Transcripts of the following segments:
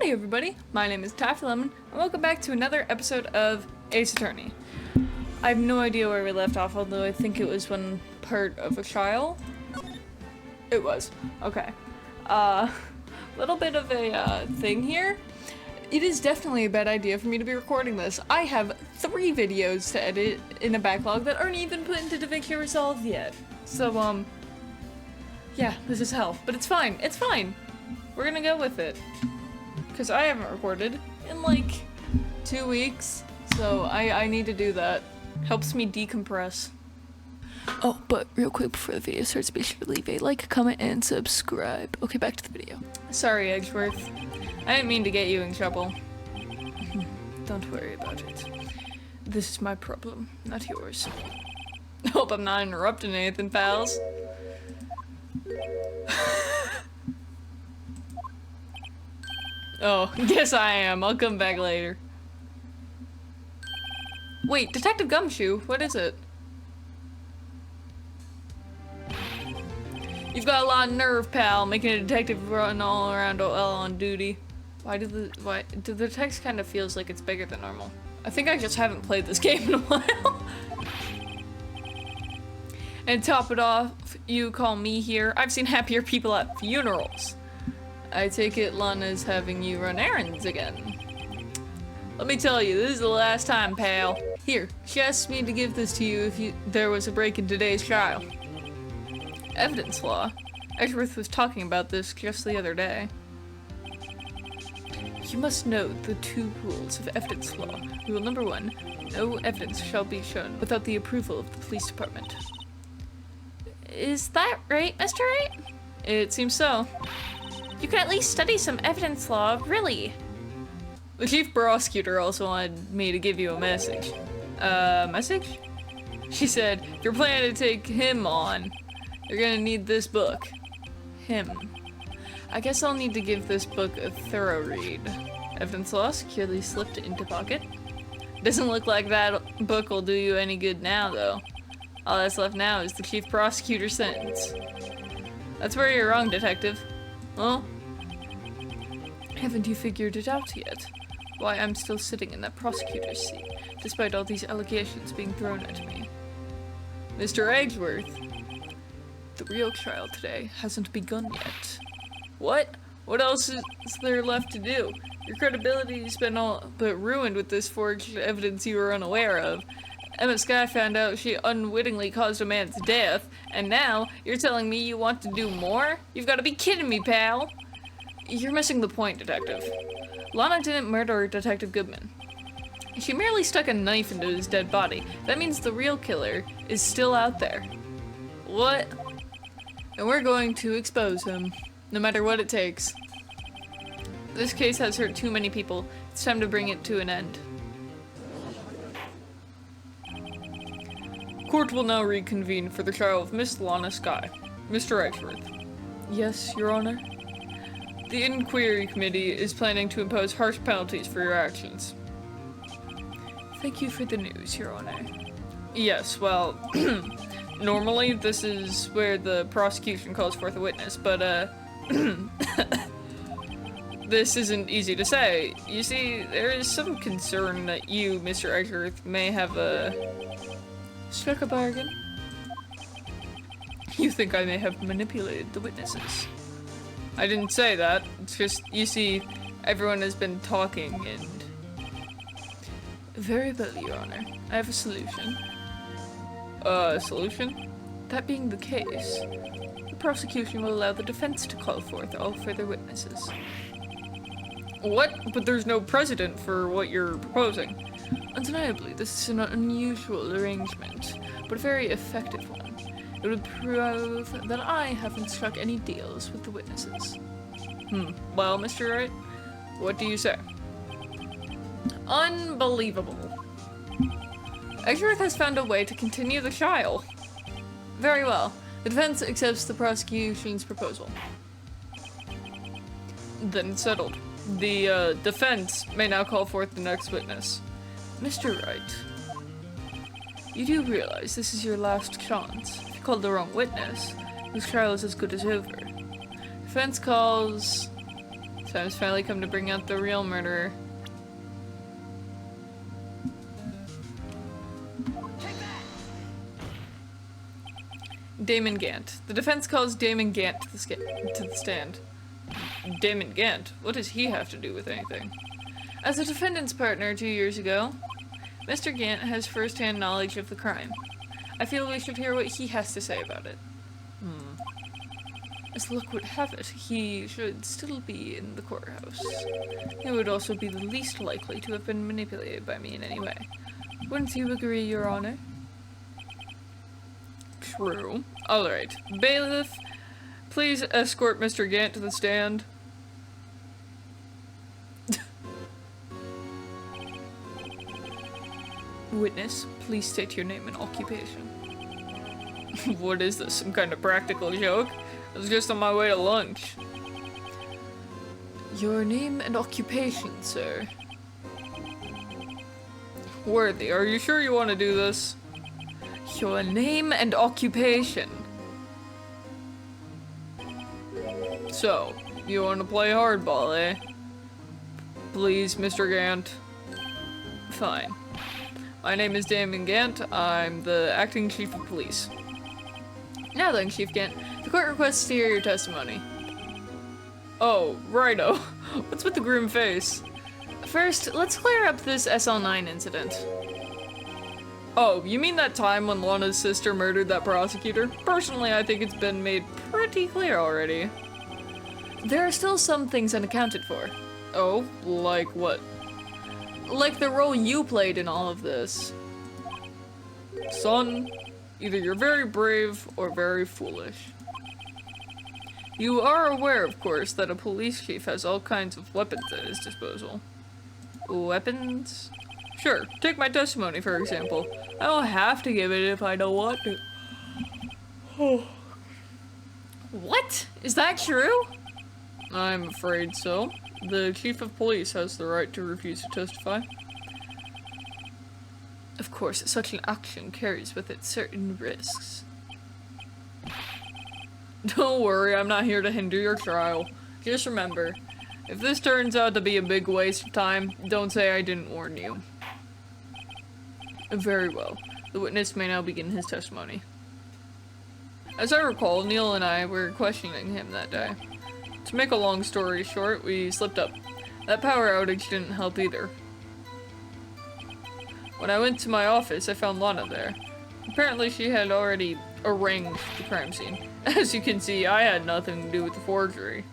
Howdy everybody, my name is Taffy Lemon, and welcome back to another episode of Ace Attorney. I have no idea where we left off, although I think it was when part of a trial. It was. Okay. Little bit of a thing here. It is definitely a bad idea for me to be recording this. I have 3 videos to edit in a backlog that aren't even put into DaVinci Resolve yet. So, yeah, this is hell. But it's fine. It's fine. We're gonna go with it. Because I haven't recorded in like 2 weeks, so I need to do that. Helps me decompress. Oh, but real quick before the video starts, be sure to leave a like, comment, and subscribe. Okay, back to the video. Sorry, Edgeworth. I didn't mean to get you in trouble. Don't worry about it. This is my problem, not yours. Hope I'm not interrupting anything, pals. Oh, guess I am. I'll come back later. Wait, Detective Gumshoe? What is it? You've got a lot of nerve, pal, making a detective run all around OL on duty. Why do the text kind of feels like it's bigger than normal? I think I just haven't played this game in a while. And top it off, you call me here. I've seen happier people at funerals. I take it Lana's having you run errands again. Let me tell you, this is the last time, pal. Here, she asked me to give this to you if there was a break in today's trial. Evidence law. Edgeworth was talking about this just the other day. You must know the 2 rules of evidence law. Rule number 1, no evidence shall be shown without the approval of the police department. Is that right, Mr. Wright? It seems so. You could at least study some evidence law, really. The chief prosecutor also wanted me to give you a message. Message? She said, if you're planning to take him on, you're gonna need this book. Him. I guess I'll need to give this book a thorough read. Evidence law securely slipped into pocket. Doesn't look like that book will do you any good now, though. All that's left now is the chief prosecutor's sentence. That's where you're wrong, detective. Well, haven't you figured it out yet? Why I'm still sitting in that prosecutor's seat, despite all these allegations being thrown at me. Mr. Edgeworth, the real trial today hasn't begun yet. What? What else is there left to do? Your credibility's been all but ruined with this forged evidence you were unaware of. Emma Sky found out she unwittingly caused a man's death, and now you're telling me you want to do more? You've got to be kidding me, pal! You're missing the point, Detective. Lana didn't murder Detective Goodman. She merely stuck a knife into his dead body. That means the real killer is still out there. What? And we're going to expose him, no matter what it takes. This case has hurt too many people. It's time to bring it to an end. Court will now reconvene for the trial of Miss Lana Sky. Mr. Edgeworth. Yes, Your Honor? The Inquiry Committee is planning to impose harsh penalties for your actions. Thank you for the news, Your Honor. Yes, well, normally this is where the prosecution calls forth a witness, but, this isn't easy to say. You see, there is some concern that you, Mr. Edgeworth, may have, struck a bargain? You think I may have manipulated the witnesses? I didn't say that. It's just, you see, everyone has been talking and... Very well, Your Honor. I have a solution. Solution? That being the case, the prosecution will allow the defense to call forth all further witnesses. What? But there's no precedent for what you're proposing. Undeniably, this is an unusual arrangement, but a very effective one. It would prove that I haven't struck any deals with the witnesses. Well, Mr. Wright, what do you say? Unbelievable. Edgeworth has found a way to continue the trial. Very well. The defense accepts the prosecution's proposal. Then settled. The defense may now call forth the next witness. Mr. Wright, you do realize this is your last chance. If you called the wrong witness, this trial is as good as over. Defense calls Time's finally come to bring out the real murderer. Damon Gant. The defense calls Damon Gant to the stand. Damon Gant? What does he have to do with anything? As a defendant's partner 2 years ago, Mr. Gant has first-hand knowledge of the crime. I feel we should hear what he has to say about it. As luck would have it, he should still be in the courthouse. He would also be the least likely to have been manipulated by me in any way. Wouldn't you agree, Your Honor? True. Alright. Bailiff, please escort Mr. Gant to the stand. Witness, please state your name and occupation. What is this, some kind of practical joke? I was just on my way to lunch. Your name and occupation, sir. Worthy, are you sure you want to do this? Your name and occupation. So, you want to play hardball, eh? Please, Mr. Gant. Fine. My name is Damon Gant. I'm the acting chief of police. Now then, Chief Gant, the court requests to hear your testimony. Oh, righto. What's with the grim face? First, let's clear up this SL9 incident. Oh, you mean that time when Lana's sister murdered that prosecutor? Personally, I think it's been made pretty clear already. There are still some things unaccounted for. Oh, like what? Like the role you played in all of this. Son, either you're very brave or very foolish. You are aware, of course, that a police chief has all kinds of weapons at his disposal. Weapons? Sure, take my testimony for example. I don't have to give it if I don't want to. Oh. What? Is that true? I'm afraid so. The chief of police has the right to refuse to testify. Of course, such an action carries with it certain risks. Don't worry, I'm not here to hinder your trial. Just remember, if this turns out to be a big waste of time, don't say I didn't warn you. Very well. The witness may now begin his testimony. As I recall, Neil and I were questioning him that day. To make a long story short, we slipped up. That power outage didn't help either. When I went to my office, I found Lana there. Apparently she had already arranged the crime scene. As you can see, I had nothing to do with the forgery.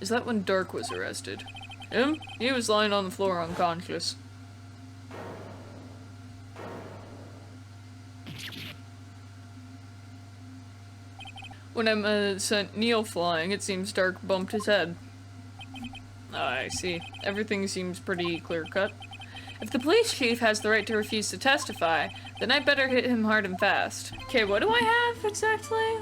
Is that when Dark was arrested? Him? He was lying on the floor unconscious. When Emma sent Neil flying, it seems Dark bumped his head. I see. Everything seems pretty clear-cut. If the police chief has the right to refuse to testify, then I better hit him hard and fast. Okay, what do I have exactly?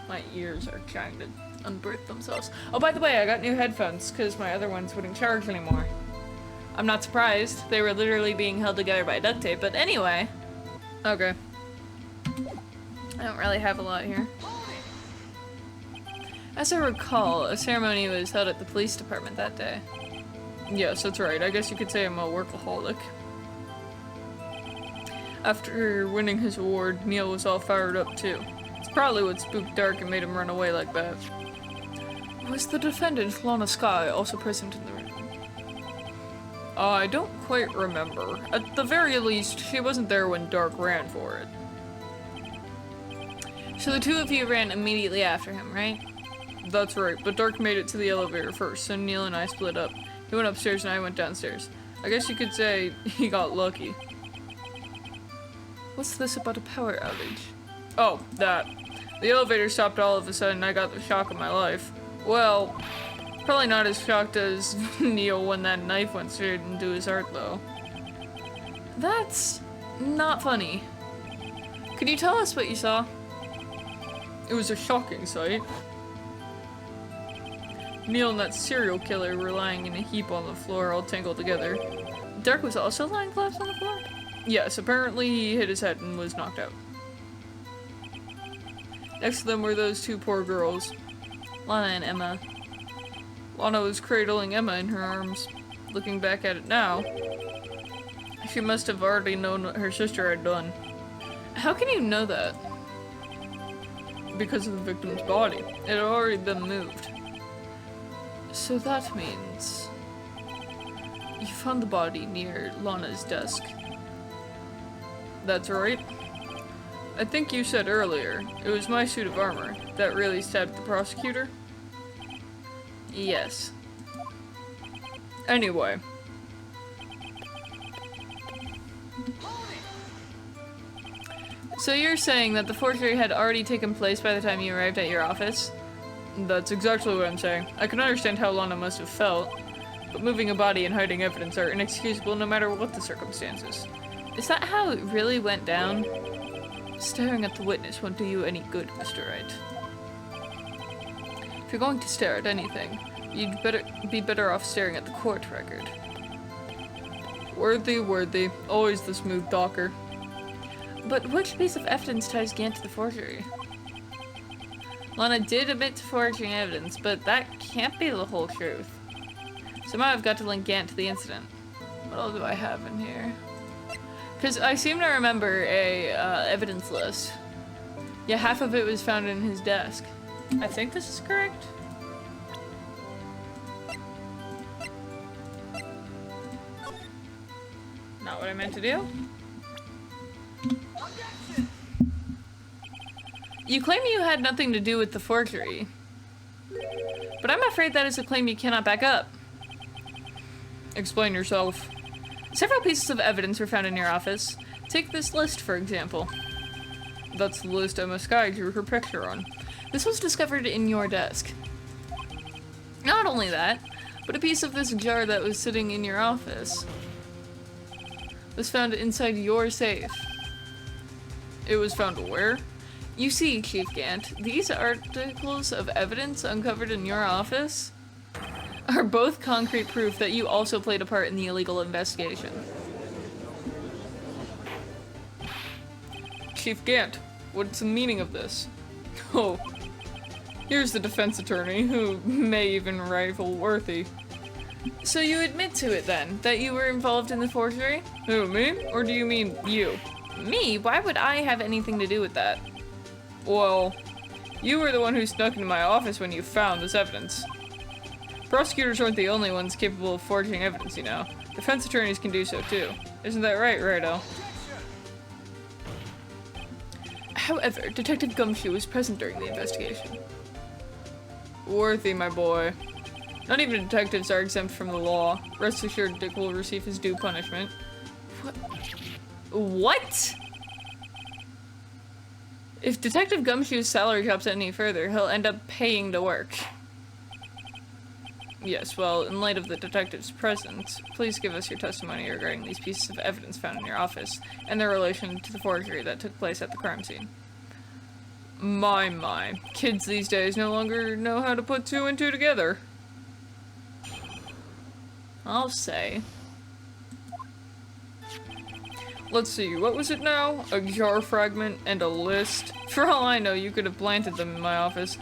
My ears are trying to unbirth themselves. Oh, by the way, I got new headphones because my other ones wouldn't charge anymore. I'm not surprised. They were literally being held together by duct tape, but anyway. Okay. I don't really have a lot here. As I recall, a ceremony was held at the police department that day. Yes, that's right. I guess you could say I'm a workaholic. After winning his award, Neil was all fired up too. It's probably what spooked Dark and made him run away like that. Was the defendant, Lana Sky, also present in the room? I don't quite remember. At the very least, she wasn't there when Dark ran for it. So the two of you ran immediately after him, right? That's right, but Dark made it to the elevator first, so Neil and I split up. He went upstairs and I went downstairs. I guess you could say he got lucky. What's this about a power outage? Oh, that. The elevator stopped all of a sudden and I got the shock of my life. Well, probably not as shocked as Neil when that knife went straight into his heart, though. That's not funny. Could you tell us what you saw? It was a shocking sight. Neil and that serial killer were lying in a heap on the floor, all tangled together. Dark was also lying collapsed on the floor? Yes, apparently he hit his head and was knocked out. Next to them were those two poor girls, Lana and Emma. Lana was cradling Emma in her arms. Looking back at it now, she must have already known what her sister had done. How can you know that? Because of the victim's body. It had already been moved. So that means you found the body near Lana's desk. That's right. I think you said earlier, it was my suit of armor that really stabbed the prosecutor? Yes. Anyway. So you're saying that the forgery had already taken place by the time you arrived at your office? That's exactly what I'm saying. I can understand how Lana must have felt, but moving a body and hiding evidence are inexcusable no matter what the circumstances. Is that how it really went down? Staring at the witness won't do you any good, Mr. Wright. If you're going to stare at anything, you'd be better off staring at the court record. Worthy, worthy. Always the smooth talker. But which piece of evidence ties GANT to the forgery? Lana did admit to forging evidence, but that can't be the whole truth. Somehow I've got to link GANT to the incident. What all do I have in here? Because I seem to remember a evidence list. Yeah, half of it was found in his desk. I think this is correct. Not what I meant to do. You claim you had nothing to do with the forgery, but I'm afraid that is a claim you cannot back up. Explain yourself. Several pieces of evidence were found in your office. Take this list, for example. That's the list Emma Skye drew her picture on. This was discovered in your desk. Not only that, but a piece of this jar that was sitting in your office was found inside your safe. It was found where? You see, Chief Gant, these articles of evidence uncovered in your office are both concrete proof that you also played a part in the illegal investigation. Chief Gant, what's the meaning of this? Oh, here's the defense attorney, who may even rival Worthy. So you admit to it then, that you were involved in the forgery? Who, me? Or do you mean you? Me? Why would I have anything to do with that? Well, you were the one who snuck into my office when you found this evidence. Prosecutors aren't the only ones capable of forging evidence, you know. Defense attorneys can do so too. Isn't that right, Righto? However, Detective Gumshoe was present during the investigation. Worthy, my boy. Not even detectives are exempt from the law. Rest assured Dick will receive his due punishment. What? If Detective Gumshoe's salary drops any further, he'll end up paying to work. Yes, well, in light of the detective's presence, please give us your testimony regarding these pieces of evidence found in your office and their relation to the forgery that took place at the crime scene. My. Kids these days no longer know how to put two and two together. I'll say. Let's see, what was it now? A jar fragment and a list? For all I know, you could have planted them in my office.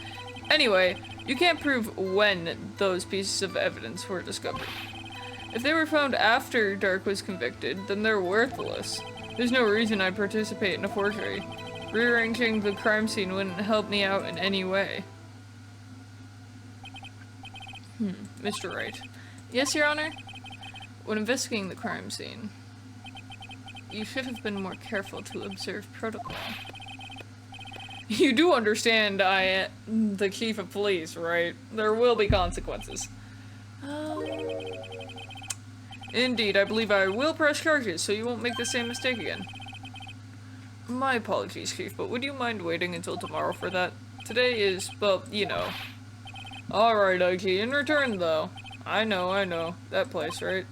Anyway, you can't prove when those pieces of evidence were discovered. If they were found after Dark was convicted, then they're worthless. There's no reason I'd participate in a forgery. Rearranging the crime scene wouldn't help me out in any way. Mr. Wright. Yes, Your Honor? When investigating the crime scene, you should have been more careful to observe protocol. You do understand I am the chief of police, right? There will be consequences. Indeed, I believe I will press charges, so you won't make the same mistake again. My apologies, Chief, but would you mind waiting until tomorrow for that? Today is, well, you know. Alright, IG, in return, though. I know. That place, right?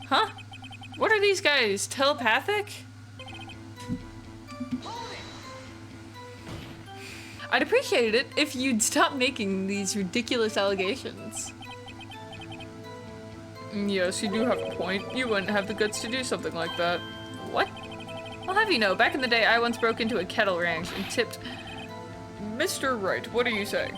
Huh? What are these guys? Telepathic? I'd appreciate it if you'd stop making these ridiculous allegations. Yes, you do have a point. You wouldn't have the guts to do something like that. What? I'll have you know, back in the day I once broke into a cattle ranch and tipped Mr. Wright, what are you saying?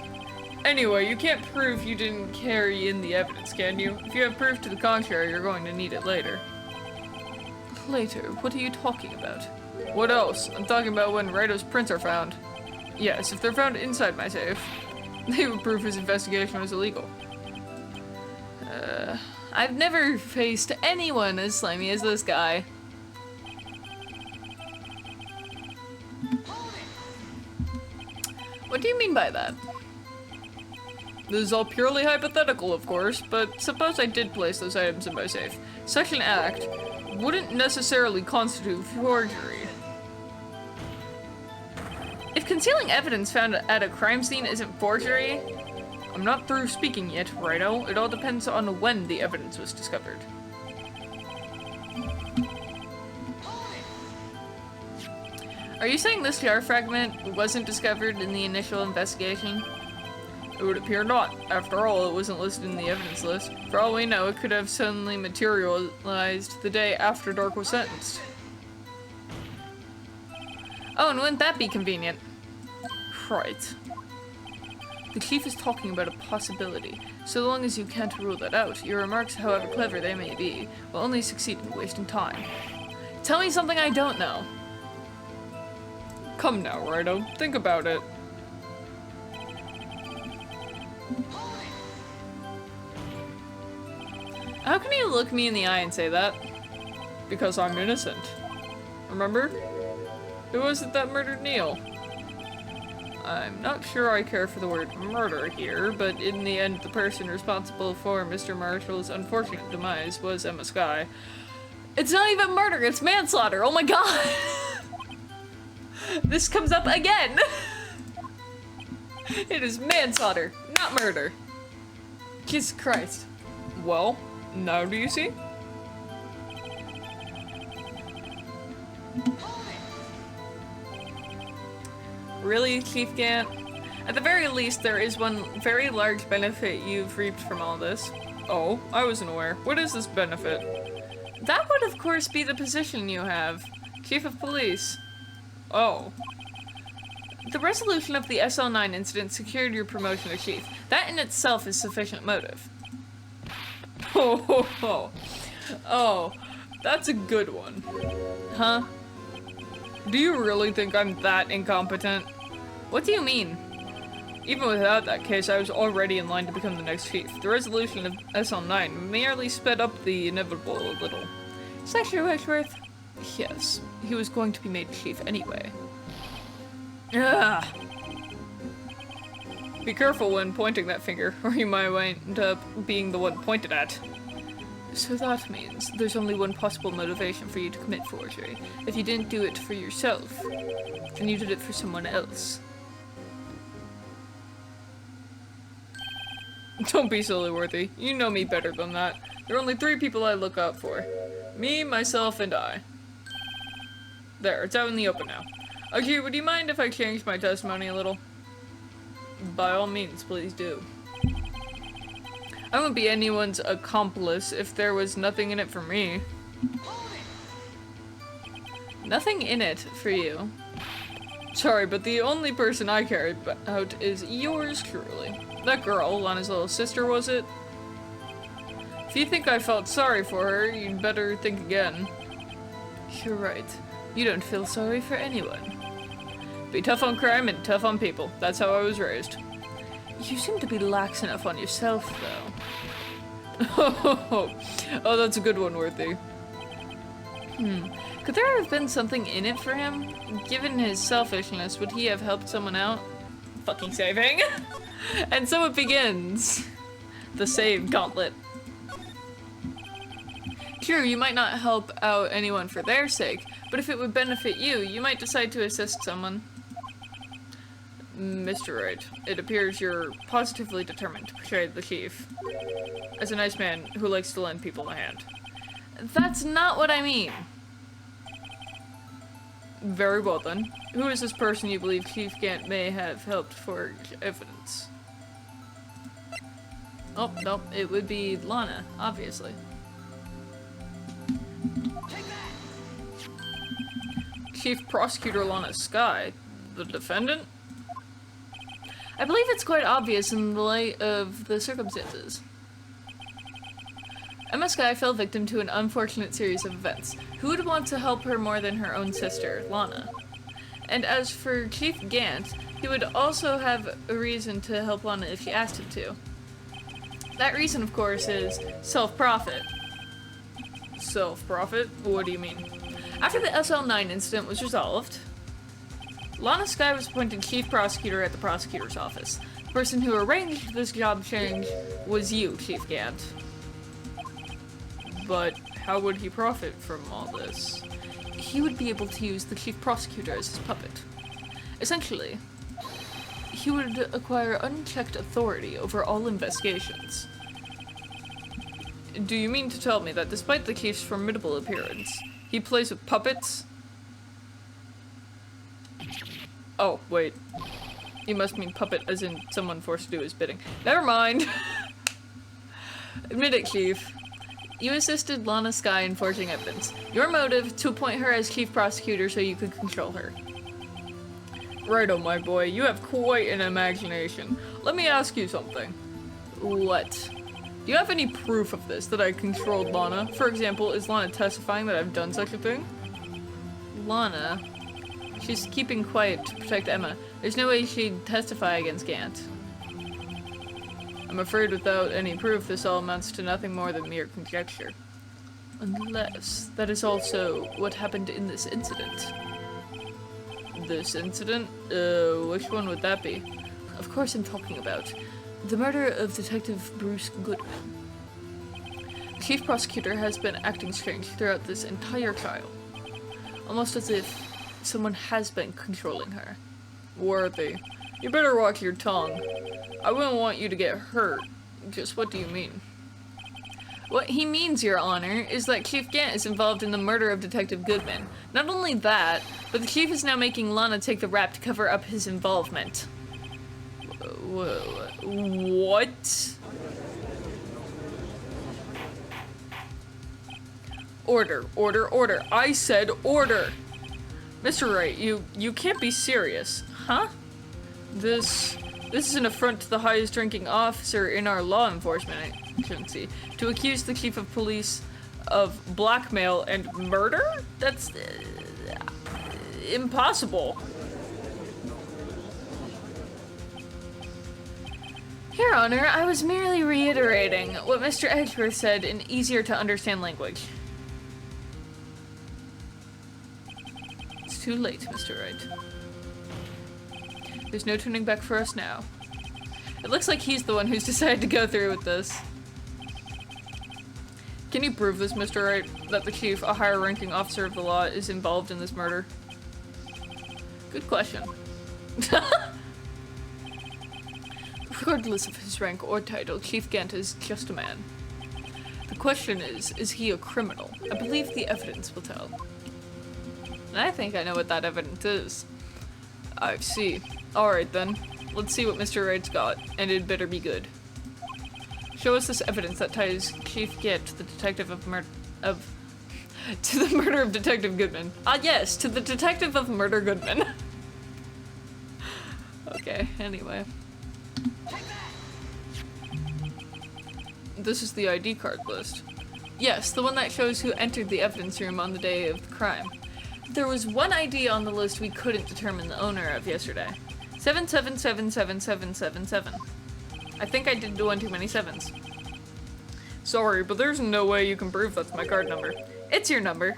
Anyway, you can't prove you didn't carry in the evidence, can you? If you have proof to the contrary, you're going to need it later. Later? What are you talking about? What else? I'm talking about when Righto's prints are found. Yes, if they're found inside my safe, they would prove his investigation was illegal. I've never faced anyone as slimy as this guy. What do you mean by that? This is all purely hypothetical, of course, but suppose I did place those items in my safe. Such an act wouldn't necessarily constitute forgery. If concealing evidence found at a crime scene isn't forgery, I'm not through speaking yet, Righto. It all depends on when the evidence was discovered. Are you saying this jar fragment wasn't discovered in the initial investigation? It would appear not. After all, it wasn't listed in the evidence list. For all we know, it could have suddenly materialized the day after Dork was sentenced. Oh, and wouldn't that be convenient? Right. The chief is talking about a possibility. So long as you can't rule that out, your remarks, however clever they may be, will only succeed in wasting time. Tell me something I don't know. Come now, Righto. Think about it. How can you look me in the eye and say that? Because I'm innocent. Remember? Who was it that murdered Neil? I'm not sure I care for the word murder here, but in the end, the person responsible for Mr. Marshall's unfortunate demise was Emma Skye. It's not even murder, it's manslaughter! Oh my god! This comes up again! It is manslaughter, not murder. Jesus Christ. Well, now do you see? Really, Chief Gant? At the very least, there is one very large benefit you've reaped from all this. Oh, I wasn't aware. What is this benefit? That would, of course, be the position you have. Chief of Police. Oh. The resolution of the SL9 incident secured your promotion to Chief. That in itself is sufficient motive. Oh, that's a good one. Huh? Do you really think I'm that incompetent? What do you mean? Even without that case, I was already in line to become the next chief. The resolution of SL9 merely sped up the inevitable a little. Is that true, Edgeworth? Yes. He was going to be made chief anyway. Ugh. Be careful when pointing that finger, or you might wind up being the one pointed at. So that means there's only one possible motivation for you to commit forgery. If you didn't do it for yourself, then you did it for someone else. Don't be silly, Worthy. You know me better than that. There are only 3 people I look out for. Me, myself, and I. There, it's out in the open now. Okay, would you mind if I changed my testimony a little? By all means, please do. I wouldn't be anyone's accomplice if there was nothing in it for me. Nothing in it for you? Sorry, but the only person I care about is yours truly. That girl, Lana's little sister, was it? If you think I felt sorry for her, you'd better think again. You're right. You don't feel sorry for anyone. Be tough on crime and tough on people. That's how I was raised. You seem to be lax enough on yourself, though. Oh, that's a good one, Worthy. Could there have been something in it for him? Given his selfishness, would he have helped someone out? Fucking saving. And so it begins. The save gauntlet. True, you might not help out anyone for their sake, but if it would benefit you, you might decide to assist someone. Mr. Wright, it appears you're positively determined to portray the chief as a nice man who likes to lend people a hand. That's not what I mean. Very well then. Who is this person you believe Chief Gant may have helped forge evidence? Oh, no, it would be Lana, obviously. Chief Prosecutor Lana Skye, the defendant? I believe it's quite obvious in the light of the circumstances. Emma Skye fell victim to an unfortunate series of events. Who would want to help her more than her own sister, Lana? And as for Chief Gant, he would also have a reason to help Lana if she asked him to. That reason, of course, is self-profit. Self-profit? What do you mean? After the SL9 incident was resolved, Lana Skye was appointed chief prosecutor at the prosecutor's office. The person who arranged this job change was you, Chief Gant. But how would he profit from all this? He would be able to use the chief prosecutor as his puppet. Essentially, he would acquire unchecked authority over all investigations. Do you mean to tell me that despite the chief's formidable appearance, he plays with puppets? Oh, wait. You must mean puppet as in someone forced to do his bidding. Never mind! Admit it, Chief. You assisted Lana Skye in forging evidence. Your motive, to appoint her as chief prosecutor so you could control her. Righto, my boy. You have quite an imagination. Let me ask you something. What? Do you have any proof of this, that I controlled Lana? For example, is Lana testifying that I've done such a thing? Lana? She's keeping quiet to protect Emma. There's no way she'd testify against Gant. I'm afraid without any proof, this all amounts to nothing more than mere conjecture. Unless that is also what happened in this incident. This incident? Which one would that be? Of course I'm talking about the murder of Detective Bruce Goodman. The chief prosecutor has been acting strange throughout this entire trial. Almost as if someone has been controlling her. Worthy. You better watch your tongue. I wouldn't want you to get hurt. Just what do you mean? What he means, Your Honor, is that Chief Gant is involved in the murder of Detective Goodman. Not only that, but the Chief is now making Lana take the rap to cover up his involvement. What? Order, order, order. I said order! Mr. Wright, you can't be serious. Huh? This is an affront to the highest ranking officer in our law enforcement agency. To accuse the chief of police of blackmail and murder? That's impossible. Your Honor, I was merely reiterating what Mr. Edgeworth said in easier to understand language. It's too late, Mr. Wright. There's no turning back for us now. It looks like he's the one who's decided to go through with this. Can you prove this, Mr. Wright, that the chief, a higher ranking officer of the law, is involved in this murder? Good question. Regardless of his rank or title, Chief Gant is just a man. The question is he a criminal? I believe the evidence will tell. And I think I know what that evidence is. I see. Alright then, let's see what Mr. Wright's got, and it better be good. Show us this evidence that ties Chief Gant to the detective of to the murder of Detective Goodman. Ah yes, to the detective of murder Goodman. Okay, anyway. This is the ID card list. Yes, the one that shows who entered the evidence room on the day of the crime. There was one ID on the list we couldn't determine the owner of yesterday. 777777. I think I did one too many sevens. Sorry, but there's no way you can prove that's my card number. It's your number.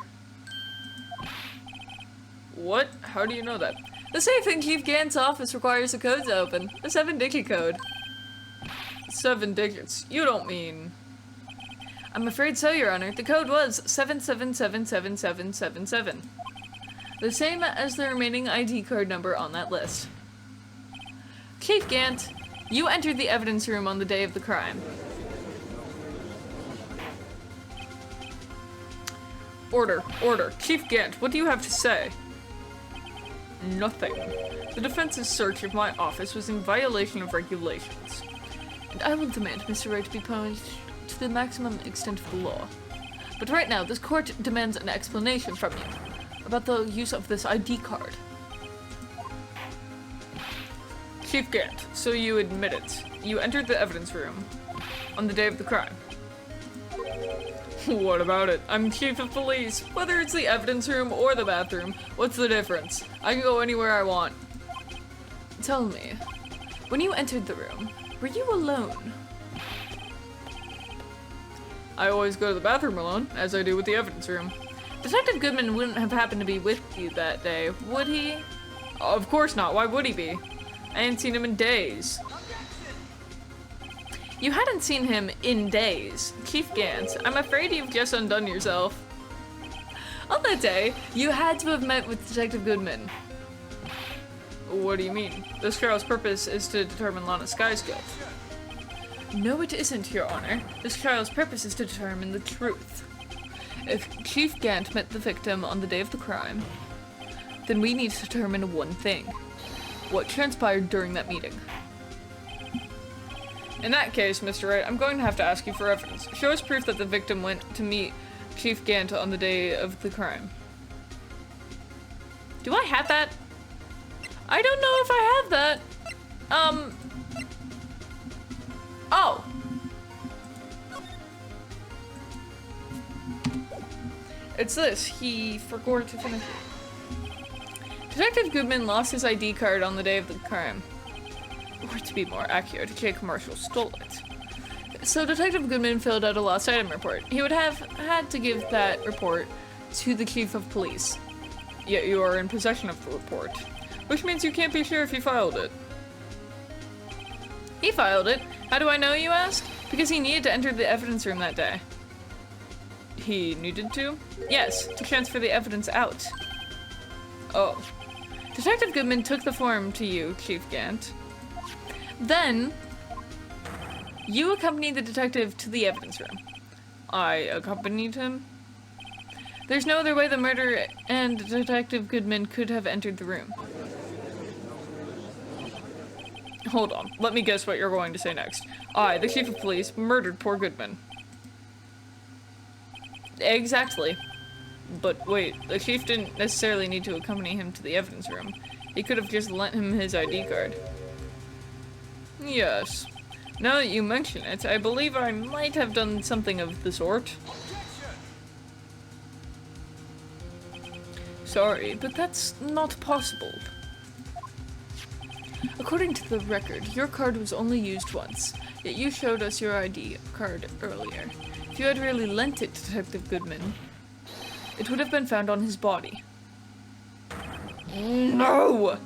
What? How do you know that? The safe in Chief Gant's office requires the code to open. The 7-digit code. 7 digits? You don't mean... I'm afraid so, Your Honor. The code was 77777777. The same as the remaining ID card number on that list. Chief Gant, you entered the evidence room on the day of the crime. Order, order. Chief Gant, what do you have to say? Nothing. The defense's search of my office was in violation of regulations. And I will demand Mr. Wright to be punished to the maximum extent of the law. But right now, this court demands an explanation from you about the use of this ID card. Chief Gant, so you admit it. You entered the evidence room on the day of the crime. What about it? I'm chief of police. Whether it's the evidence room or the bathroom, what's the difference? I can go anywhere I want. Tell me, when you entered the room, were you alone? I always go to the bathroom alone, as I do with the evidence room. Detective Goodman wouldn't have happened to be with you that day, would he? Of course not. Why would he be? I hadn't seen him in days. You hadn't seen him in days. Chief Gant, I'm afraid you've just undone yourself. On that day, you had to have met with Detective Goodman. What do you mean? This trial's purpose is to determine Lana Sky's guilt. No, it isn't, Your Honor. This trial's purpose is to determine the truth. If Chief Gant met the victim on the day of the crime, then we need to determine one thing. What transpired during that meeting? In that case, Mr. Wright, I'm going to have to ask you for evidence. Show us proof that the victim went to meet Chief Gant on the day of the crime. Do I have that? I don't know if I have that. Oh. It's this. He forgot to finish it. Detective Goodman lost his ID card on the day of the crime. Or to be more accurate, Jake Marshall stole it. So Detective Goodman filled out a lost item report. He would have had to give that report to the chief of police. Yet you are in possession of the report, which means you can't be sure if he filed it. He filed it. How do I know, you ask? Because he needed to enter the evidence room that day. He needed to? Yes, to transfer the evidence out. Oh. Detective Goodman took the form to you, Chief Gant. Then, you accompanied the detective to the evidence room. I accompanied him? There's no other way the murderer and Detective Goodman could have entered the room. Hold on, let me guess what you're going to say next. I, the chief of police, murdered poor Goodman. Exactly. But wait, the chief didn't necessarily need to accompany him to the evidence room. He could have just lent him his ID card. Yes. Now that you mention it, I believe I might have done something of the sort. Sorry, but that's not possible. According to the record, your card was only used once, yet you showed us your ID card earlier. If you had really lent it to Detective Goodman, it would have been found on his body. No!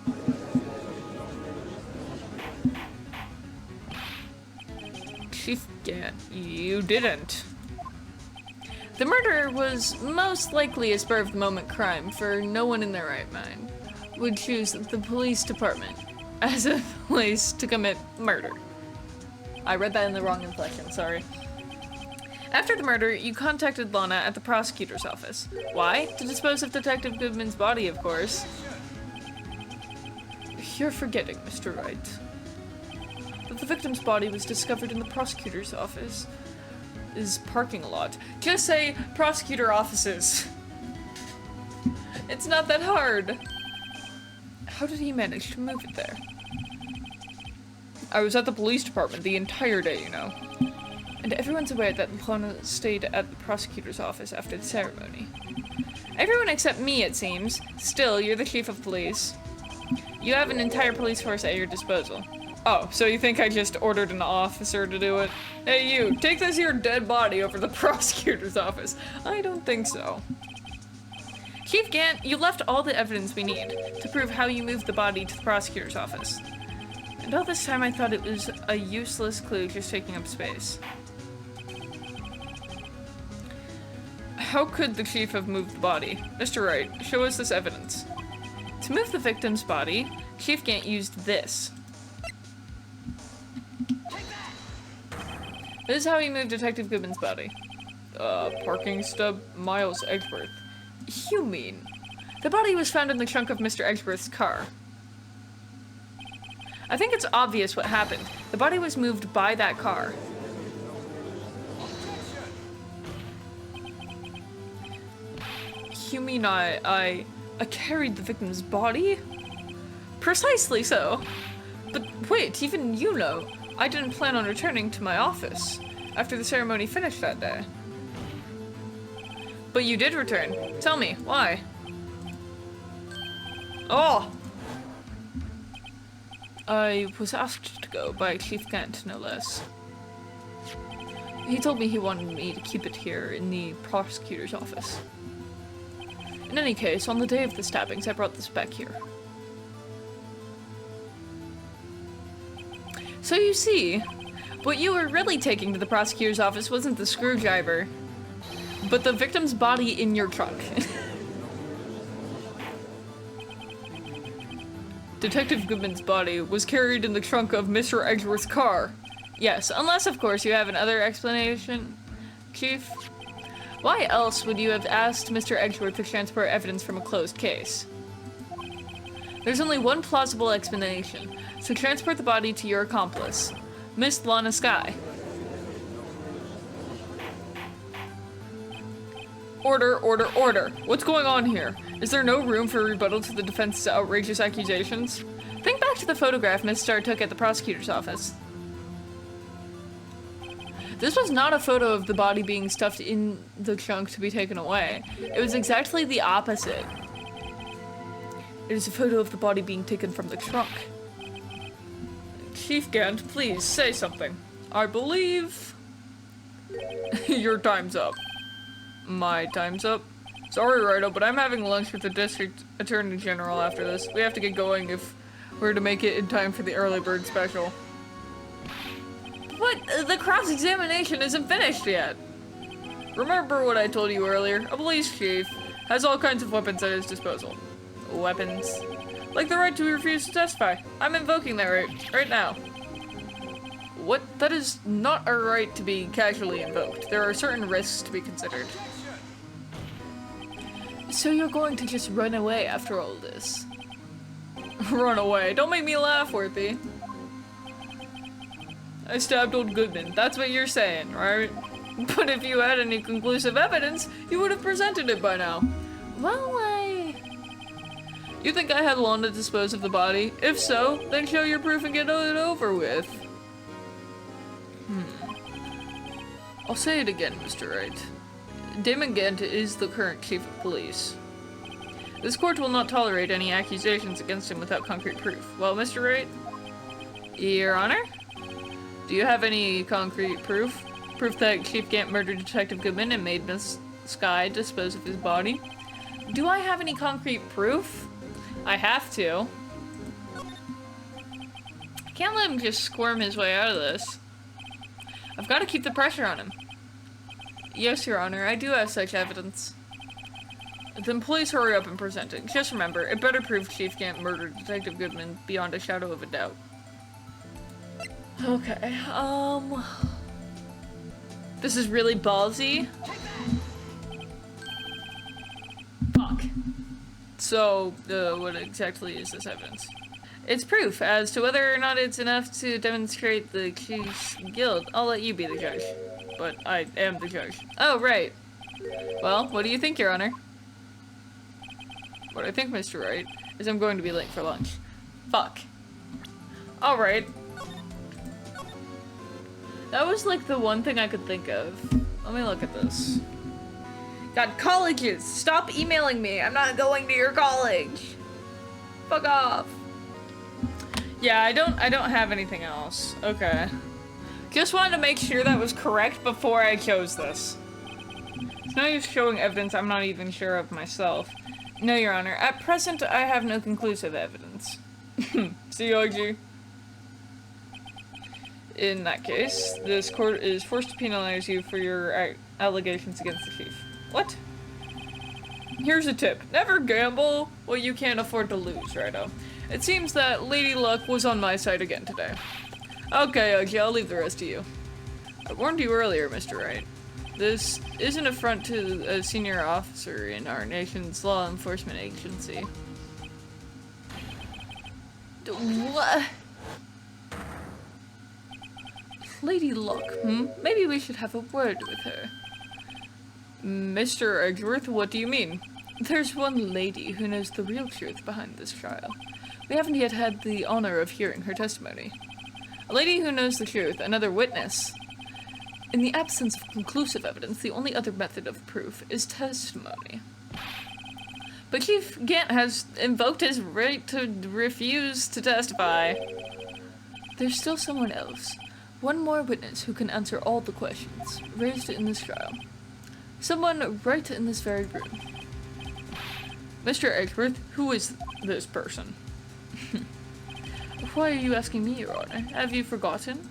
Chief Gant, you didn't. The murder was most likely a spur-of-the-moment crime, for no one in their right mind would choose the police department as a place to commit murder. I read that in the wrong inflection, sorry. After the murder, you contacted Lana at the prosecutor's office. Why? To dispose of Detective Goodman's body, of course. You're forgetting, Mr. Wright, that the victim's body was discovered in the prosecutor's office. Is parking lot. Just say prosecutor offices. It's not that hard. How did he manage to move it there? I was at the police department the entire day, you know. And everyone's aware that Lana stayed at the prosecutor's office after the ceremony. Everyone except me, it seems. Still, you're the chief of police. You have an entire police force at your disposal. Oh, so you think I just ordered an officer to do it? Hey you, take this here dead body over to the prosecutor's office. I don't think so. Chief Gant, you left all the evidence we need to prove how you moved the body to the prosecutor's office. And all this time I thought it was a useless clue just taking up space. How could the chief have moved the body? Mr. Wright, show us this evidence. To move the victim's body, Chief Gant used this. This is how he moved Detective Goodman's body. Parking stub, Miles Eggsworth. You mean? The body was found in the trunk of Mr. Eggsworth's car. I think it's obvious what happened. The body was moved by that car. You mean I carried the victim's body? Precisely so. But wait, even you know, I didn't plan on returning to my office after the ceremony finished that day. But you did return. Tell me, why? Oh! I was asked to go by Chief GANT, no less. He told me he wanted me to keep it here in the prosecutor's office. In any case, on the day of the stabbings, I brought this back here. So you see, what you were really taking to the prosecutor's office wasn't the screwdriver, but the victim's body in your trunk. Detective Goodman's body was carried in the trunk of Mr. Edgeworth's car. Yes, unless of course you have another explanation, Chief. Why else would you have asked Mr. Edgeworth to transport evidence from a closed case? There's only one plausible explanation. So transport the body to your accomplice, Miss Lana Skye. Order, order, order. What's going on here? Is there no room for rebuttal to the defense's outrageous accusations? Think back to the photograph Miss Starr took at the prosecutor's office. This was not a photo of the body being stuffed in the trunk to be taken away. It was exactly the opposite. It is a photo of the body being taken from the trunk. Chief Gant, please say something. I believe your time's up. My time's up? Sorry, Rido, but I'm having lunch with the District Attorney General after this. We have to get going if we're to make it in time for the early bird special. But the cross-examination isn't finished yet. Remember what I told you earlier? A police chief has all kinds of weapons at his disposal. Weapons? Like the right to refuse to testify. I'm invoking that right now. What? That is not a right to be casually invoked. There are certain risks to be considered. So you're going to just run away after all this? Run away? Don't make me laugh, Worthy. I stabbed old Goodman. That's what you're saying, right? But if you had any conclusive evidence, you would have presented it by now. Well, You think I had Lana dispose of the body? If so, then show your proof and get it over with. I'll say it again, Mr. Wright. Damon Gant is the current chief of police. This court will not tolerate any accusations against him without concrete proof. Well, Mr. Wright? Your Honor? Do you have any concrete proof? Proof that Chief Gant murdered Detective Goodman and made Miss Skye dispose of his body? Do I have any concrete proof? I have to. I can't let him just squirm his way out of this. I've got to keep the pressure on him. Yes, Your Honor, I do have such evidence. Then please hurry up and present it. Just remember, it better prove Chief Gant murdered Detective Goodman beyond a shadow of a doubt. Okay, this is really ballsy. Fuck. So, what exactly is this evidence? It's proof as to whether or not it's enough to demonstrate the chief's guilt. I'll let you be the judge. But I am the judge. Oh, right. Well, what do you think, Your Honor? What I think, Mr. Wright, is I'm going to be late for lunch. Fuck. Alright. That was like the one thing I could think of. Let me look at this. God, colleges! Stop emailing me! I'm not going to your college! Fuck off! Yeah, I don't have anything else. Okay. Just wanted to make sure that was correct before I chose this. It's no use showing evidence I'm not even sure of myself. No, Your Honor. At present, I have no conclusive evidence. COG. In that case, this court is forced to penalize you for your allegations against the chief. What? Here's a tip. Never gamble what you can't afford to lose, Rido. It seems that Lady Luck was on my side again today. Okay, okay, I'll leave the rest to you. I warned you earlier, Mr. Wright. This is an affront to a senior officer in our nation's law enforcement agency. What? Lady Luck, Maybe we should have a word with her. Mr. Edgeworth, what do you mean? There's one lady who knows the real truth behind this trial. We haven't yet had the honor of hearing her testimony. A lady who knows the truth, another witness. In the absence of conclusive evidence, the only other method of proof is testimony. But Chief Gant has invoked his right to refuse to testify. There's still someone else. One more witness who can answer all the questions raised in this trial. Someone right in this very room. Mr. Eggsworth, who is this person? Why are you asking me, Your Honor? Have you forgotten?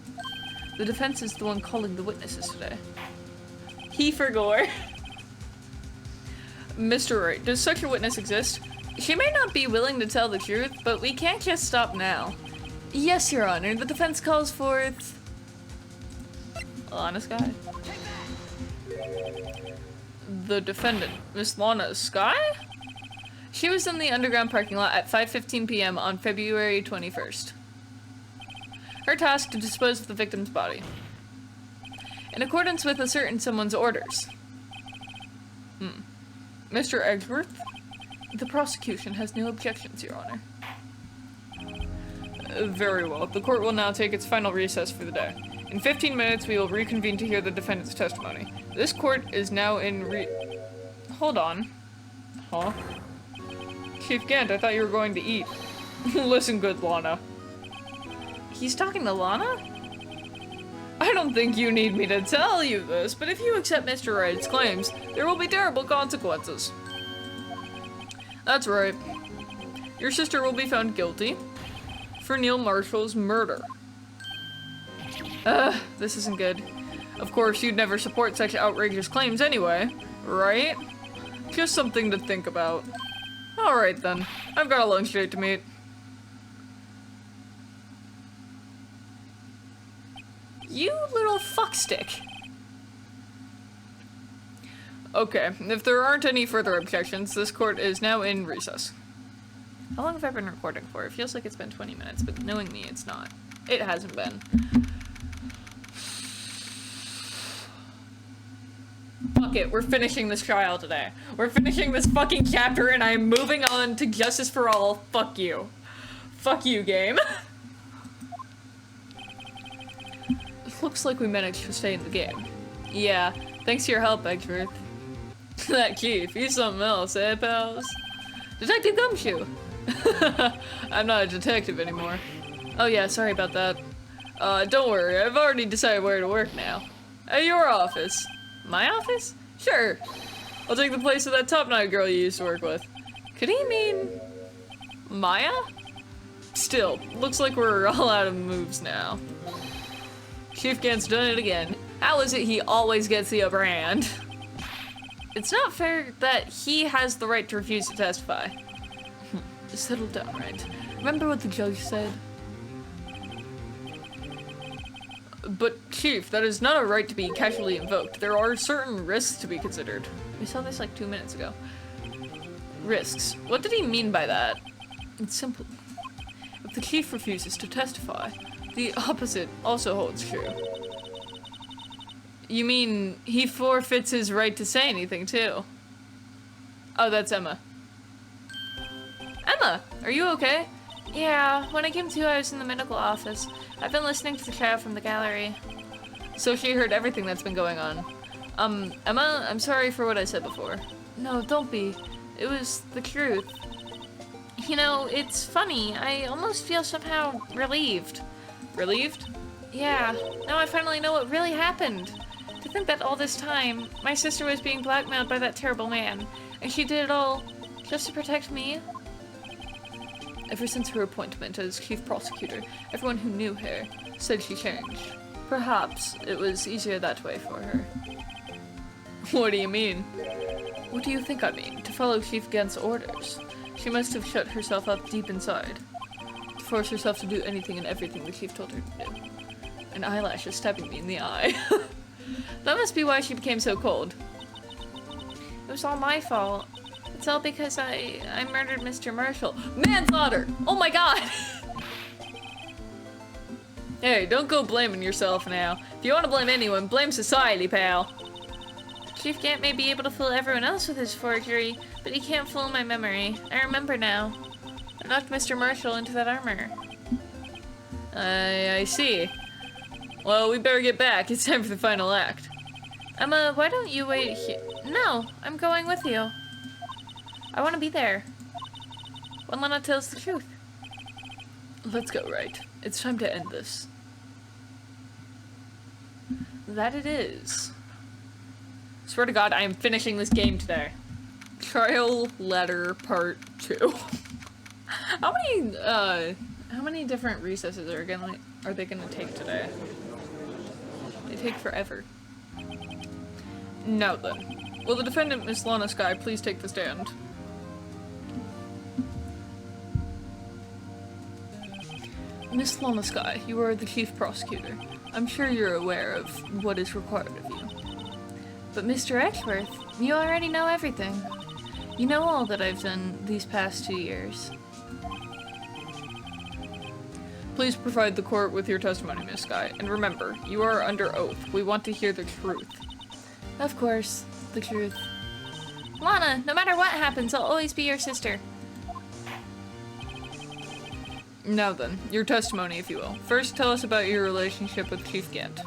The defense is the one calling the witnesses today. He forgot. Mr. Wright, does such a witness exist? She may not be willing to tell the truth, but we can't just stop now. Yes, Your Honor, the defense calls forth... Lana Sky? The defendant, Miss Lana Sky? She was in the underground parking lot at 5:15 p.m. on February 21st. Her task to dispose of the victim's body. In accordance with a certain someone's orders. Mr. Eggsworth? The prosecution has no objections, Your Honor. Very well. The court will now take its final recess for the day. In 15 minutes, we will reconvene to hear the defendant's testimony. This court is now in Hold on. Huh? Chief Gant, I thought you were going to eat. Listen, good Lana. He's talking to Lana? I don't think you need me to tell you this, but if you accept Mr. Wright's claims, there will be terrible consequences. That's right. Your sister will be found guilty for Neil Marshall's murder. This isn't good. Of course, you'd never support such outrageous claims anyway, right? Just something to think about. Alright then, I've got a lunch date to meet. You little fuckstick. Okay, if there aren't any further objections, this court is now in recess. How long have I been recording for? It feels like it's been 20 minutes, but knowing me, it's not. It hasn't been. Fuck it, we're finishing this trial today. We're finishing this fucking chapter and I'm moving on to Justice for All. Fuck you. Fuck you, game. Looks like we managed to stay in the game. Yeah, thanks to your help, Eggsworth. That chief, he's something else, eh, pals? Detective Gumshoe! I'm not a detective anymore. Oh yeah, sorry about that. Don't worry, I've already decided where to work now. At your office. My office? Sure. I'll take the place of that top-night girl you used to work with. Could he mean... Maya? Still, looks like we're all out of moves now. Chief Gant's done it again. How is it he always gets the upper hand? It's not fair that he has the right to refuse to testify. Settle down, right? Remember what the judge said? But, Chief, that is not a right to be casually invoked. There are certain risks to be considered. We saw this like 2 minutes ago. Risks. What did he mean by that? It's simple. If the chief refuses to testify, the opposite also holds true. You mean he forfeits his right to say anything, too? Oh, that's Emma. Emma, are you okay? Yeah, when I came to, I was in the medical office. I've been listening to the trial from the gallery. So she heard everything that's been going on. Emma, I'm sorry for what I said before. No, don't be. It was the truth. You know, it's funny. I almost feel somehow relieved. Relieved? Yeah, now I finally know what really happened. To think that all this time, my sister was being blackmailed by that terrible man, and she did it all just to protect me. Ever since her appointment as chief prosecutor, everyone who knew her said she changed. Perhaps it was easier that way for her. What do you mean? What do you think I mean? To follow Chief Gant's orders. She must have shut herself up deep inside. To force herself to do anything and everything the chief told her to do. An eyelash is stabbing me in the eye. That must be why she became so cold. It was all my fault. It's all because I murdered Mr. Marshall. Manslaughter! Oh my god! Hey, don't go blaming yourself now. If you want to blame anyone, blame society, pal. Chief Gant may be able to fool everyone else with his forgery, but he can't fool my memory. I remember now. I knocked Mr. Marshall into that armor. I see. Well, we better get back. It's time for the final act. Emma, why don't you wait here? No, I'm going with you. I want to be there. When Lana tells the truth. Let's go, right. It's time to end this. That it is. Swear to God, I am finishing this game today. Trial Letter Part 2. How many different recesses are they gonna take today? They take forever. Now then. Will the defendant, Miss Lana Skye, please take the stand? Miss Lana Skye, you are the chief prosecutor. I'm sure you're aware of what is required of you. But Mr. Edgeworth, you already know everything. You know all that I've done these past 2 years. Please provide the court with your testimony, Miss Skye. And remember, you are under oath. We want to hear the truth. Of course, the truth. Lana, no matter what happens, I'll always be your sister. Now then, your testimony, if you will. First, tell us about your relationship with Chief Gant.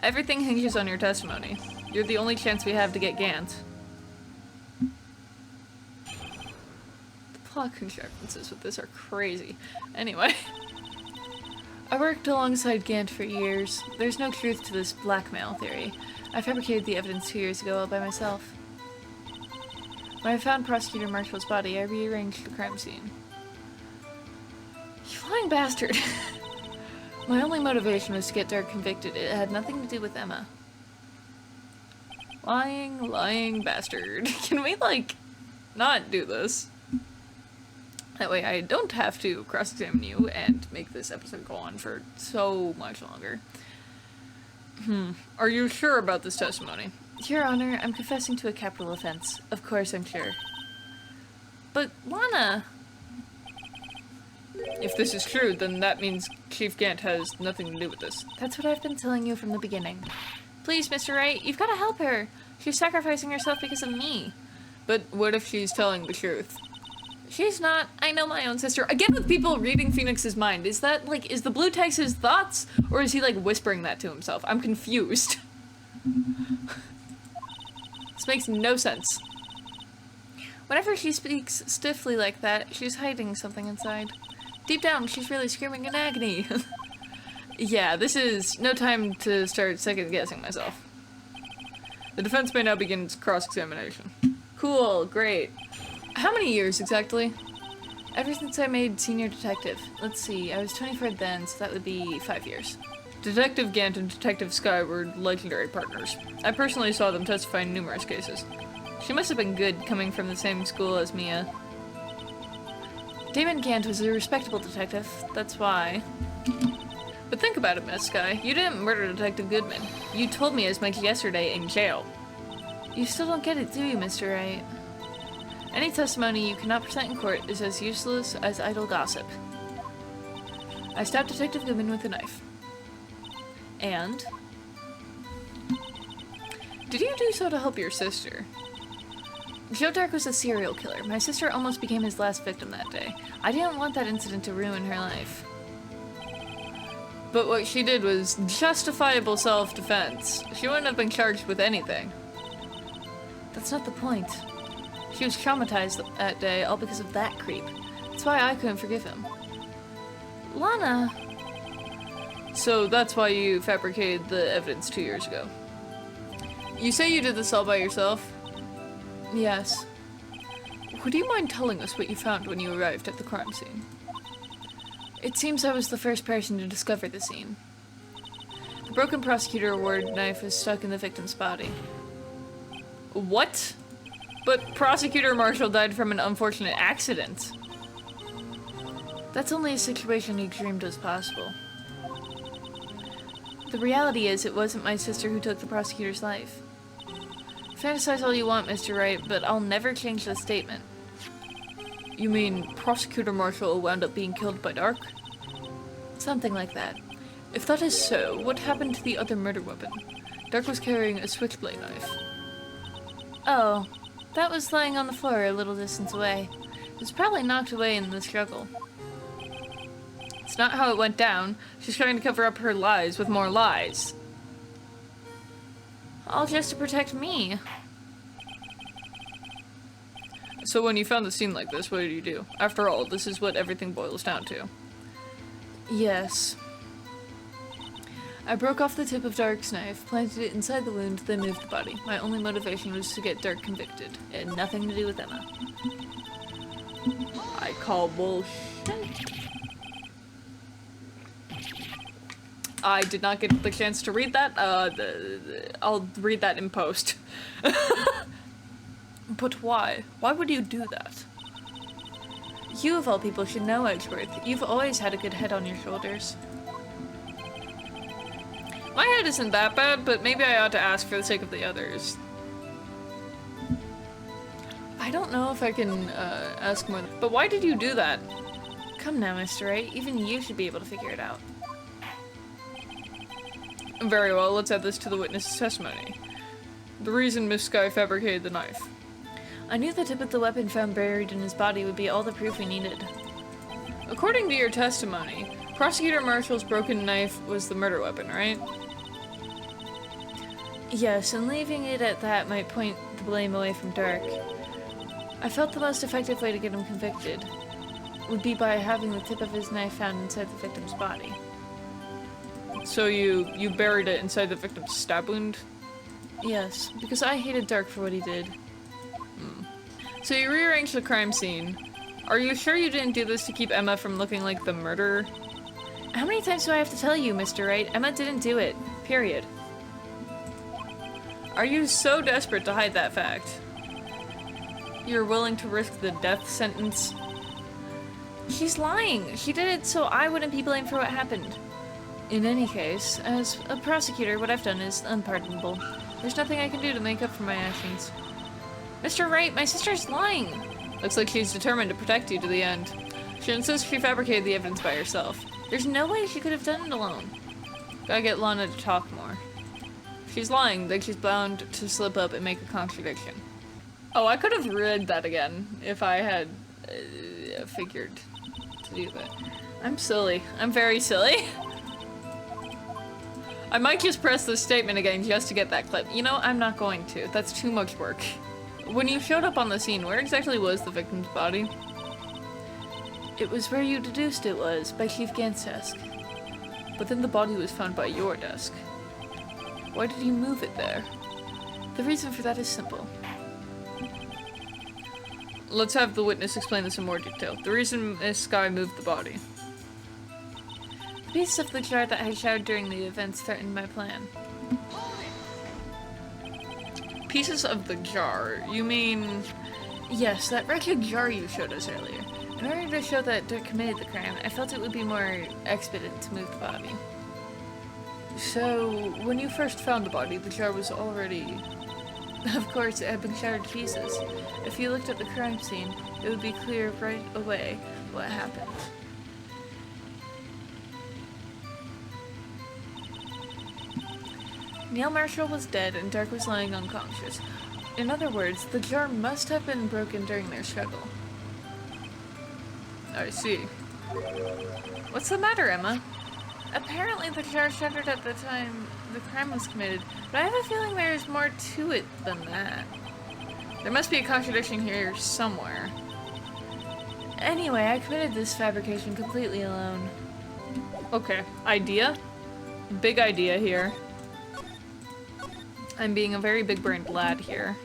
Everything hinges on your testimony. You're the only chance we have to get Gant. The plot contrivances with this are crazy. Anyway. I worked alongside Gant for years. There's no truth to this blackmail theory. I fabricated the evidence 2 years ago all by myself. When I found Prosecutor Marshall's body, I rearranged the crime scene. You flying bastard! My only motivation was to get Dark convicted. It had nothing to do with Emma. Lying bastard. Can we, like, not do this? That way I don't have to cross-examine you and make this episode go on for so much longer. Are you sure about this testimony? Your Honor, I'm confessing to a capital offense. Of course I'm sure. But, Lana... If this is true, then that means Chief Gant has nothing to do with this. That's what I've been telling you from the beginning. Please, Mr. Wright, you've got to help her. She's sacrificing herself because of me. But what if she's telling the truth? She's not. I know my own sister. Again with people reading Phoenix's mind. Is that, like, is the blue text his thoughts? Or is he, like, whispering that to himself? I'm confused. This makes no sense. Whenever she speaks stiffly like that, she's hiding something inside. Deep down, she's really screaming in agony. Yeah, this is no time to start second-guessing myself. The defense may now begin its cross-examination. Cool, great. How many years exactly? Ever since I made senior detective. Let's see, I was 24 then, so that would be 5 years. Detective Gant and Detective Skye were legendary partners. I personally saw them testify in numerous cases. She must have been good, coming from the same school as Mia. Damon Gant was a respectable detective, that's why. But think about it, Miss Skye. You didn't murder Detective Goodman. You told me as much yesterday in jail. You still don't get it, do you, Mr. Wright? Any testimony you cannot present in court is as useless as idle gossip. I stabbed Detective Goodman with a knife. And? Did you do so to help your sister? Joe Dark was a serial killer. My sister almost became his last victim that day. I didn't want that incident to ruin her life. But what she did was justifiable self-defense. She wouldn't have been charged with anything. That's not the point. She was traumatized that day all because of that creep. That's why I couldn't forgive him. Lana... So that's why you fabricated the evidence 2 years ago. You say you did this all by yourself? Yes. Would you mind telling us what you found when you arrived at the crime scene? It seems I was the first person to discover the scene. The broken prosecutor award knife is stuck in the victim's body. What? But Prosecutor Marshall died from an unfortunate accident. That's only a situation he dreamed was possible. The reality is, it wasn't my sister who took the prosecutor's life. Fantasize all you want, Mr. Wright, but I'll never change the statement. You mean Prosecutor Marshall wound up being killed by Dark? Something like that. If that is so, what happened to the other murder weapon? Dark was carrying a switchblade knife. Oh, that was lying on the floor a little distance away. It was probably knocked away in the struggle. It's not how it went down. She's trying to cover up her lies with more lies. All just to protect me. So when you found the scene like this, what did you do? After all, this is what everything boils down to. Yes. I broke off the tip of Dark's knife, planted it inside the wound, then moved the body. My only motivation was to get Dark convicted. It had nothing to do with Emma. I call bullshit. I did not get the chance to read that. I'll read that in post. But why? Why would you do that? You of all people should know, Edgeworth. You've always had a good head on your shoulders. My head isn't that bad, but maybe I ought to ask for the sake of the others. I don't know if I can ask more, but why did you do that? Come now, Mr. Wright. Even you should be able to figure it out. Very well, let's add this to the witness's testimony. The reason Miss Skye fabricated the knife. I knew the tip of the weapon found buried in his body would be all the proof we needed. According to your testimony, Prosecutor Marshall's broken knife was the murder weapon, right? Yes, and leaving it at that might point the blame away from Dark. I felt the most effective way to get him convicted would be by having the tip of his knife found inside the victim's body. So you buried it inside the victim's stab wound? Yes, because I hated Dark for what he did. So you rearranged the crime scene. Are you sure you didn't do this to keep Emma from looking like the murderer? How many times do I have to tell you, Mr. Wright? Emma didn't do it. Period. Are you so desperate to hide that fact? You're willing to risk the death sentence? She's lying. She did it so I wouldn't be blamed for what happened. In any case, as a prosecutor, what I've done is unpardonable. There's nothing I can do to make up for my actions. Mr. Wright, my sister's lying! Looks like she's determined to protect you to the end. She insists she fabricated the evidence by herself. There's no way she could have done it alone. Gotta get Lana to talk more. If she's lying, then she's bound to slip up and make a contradiction. Oh, I could have read that again if I had figured to do that. I'm silly. I'm very silly. I might just press this statement again just to get that clip. You know, I'm not going to. That's too much work. When you showed up on the scene, where exactly was the victim's body? It was where you deduced it was, by Chief Gant's desk. But then the body was found by your desk. Why did you move it there? The reason for that is simple. Let's have the witness explain this in more detail. The reason Miss Skye moved the body. The pieces of the jar that I showered during the events threatened my plan. Pieces of the jar? You mean... Yes, that wretched jar you showed us earlier. In order to show that Dirk committed the crime, I felt it would be more expedient to move the body. So, when you first found the body, the jar was already... Of course, it had been shattered to pieces. If you looked at the crime scene, it would be clear right away what happened. Neil Marshall was dead and Dark was lying unconscious. In other words, the jar must have been broken during their struggle. I see. What's the matter, Emma? Apparently the jar shattered at the time the crime was committed, but I have a feeling there's more to it than that. There must be a contradiction here somewhere. Anyway, I committed this fabrication completely alone. Okay, idea? Big idea here. I'm being a very big-brained lad here.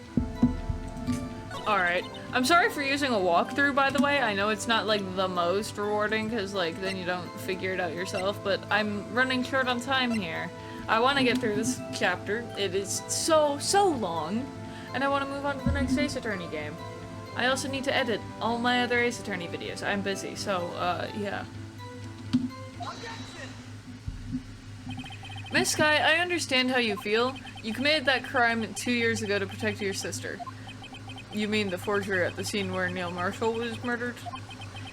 Alright. I'm sorry for using a walkthrough, by the way. I know it's not, like, the most rewarding, because, like, then you don't figure it out yourself, but I'm running short on time here. I want to get through this chapter. It is so long, and I want to move on to the next Ace Attorney game. I also need to edit all my other Ace Attorney videos. I'm busy, so, yeah. Miss Skye, I understand how you feel. You committed that crime 2 years ago to protect your sister. You mean the forger at the scene where Neil Marshall was murdered?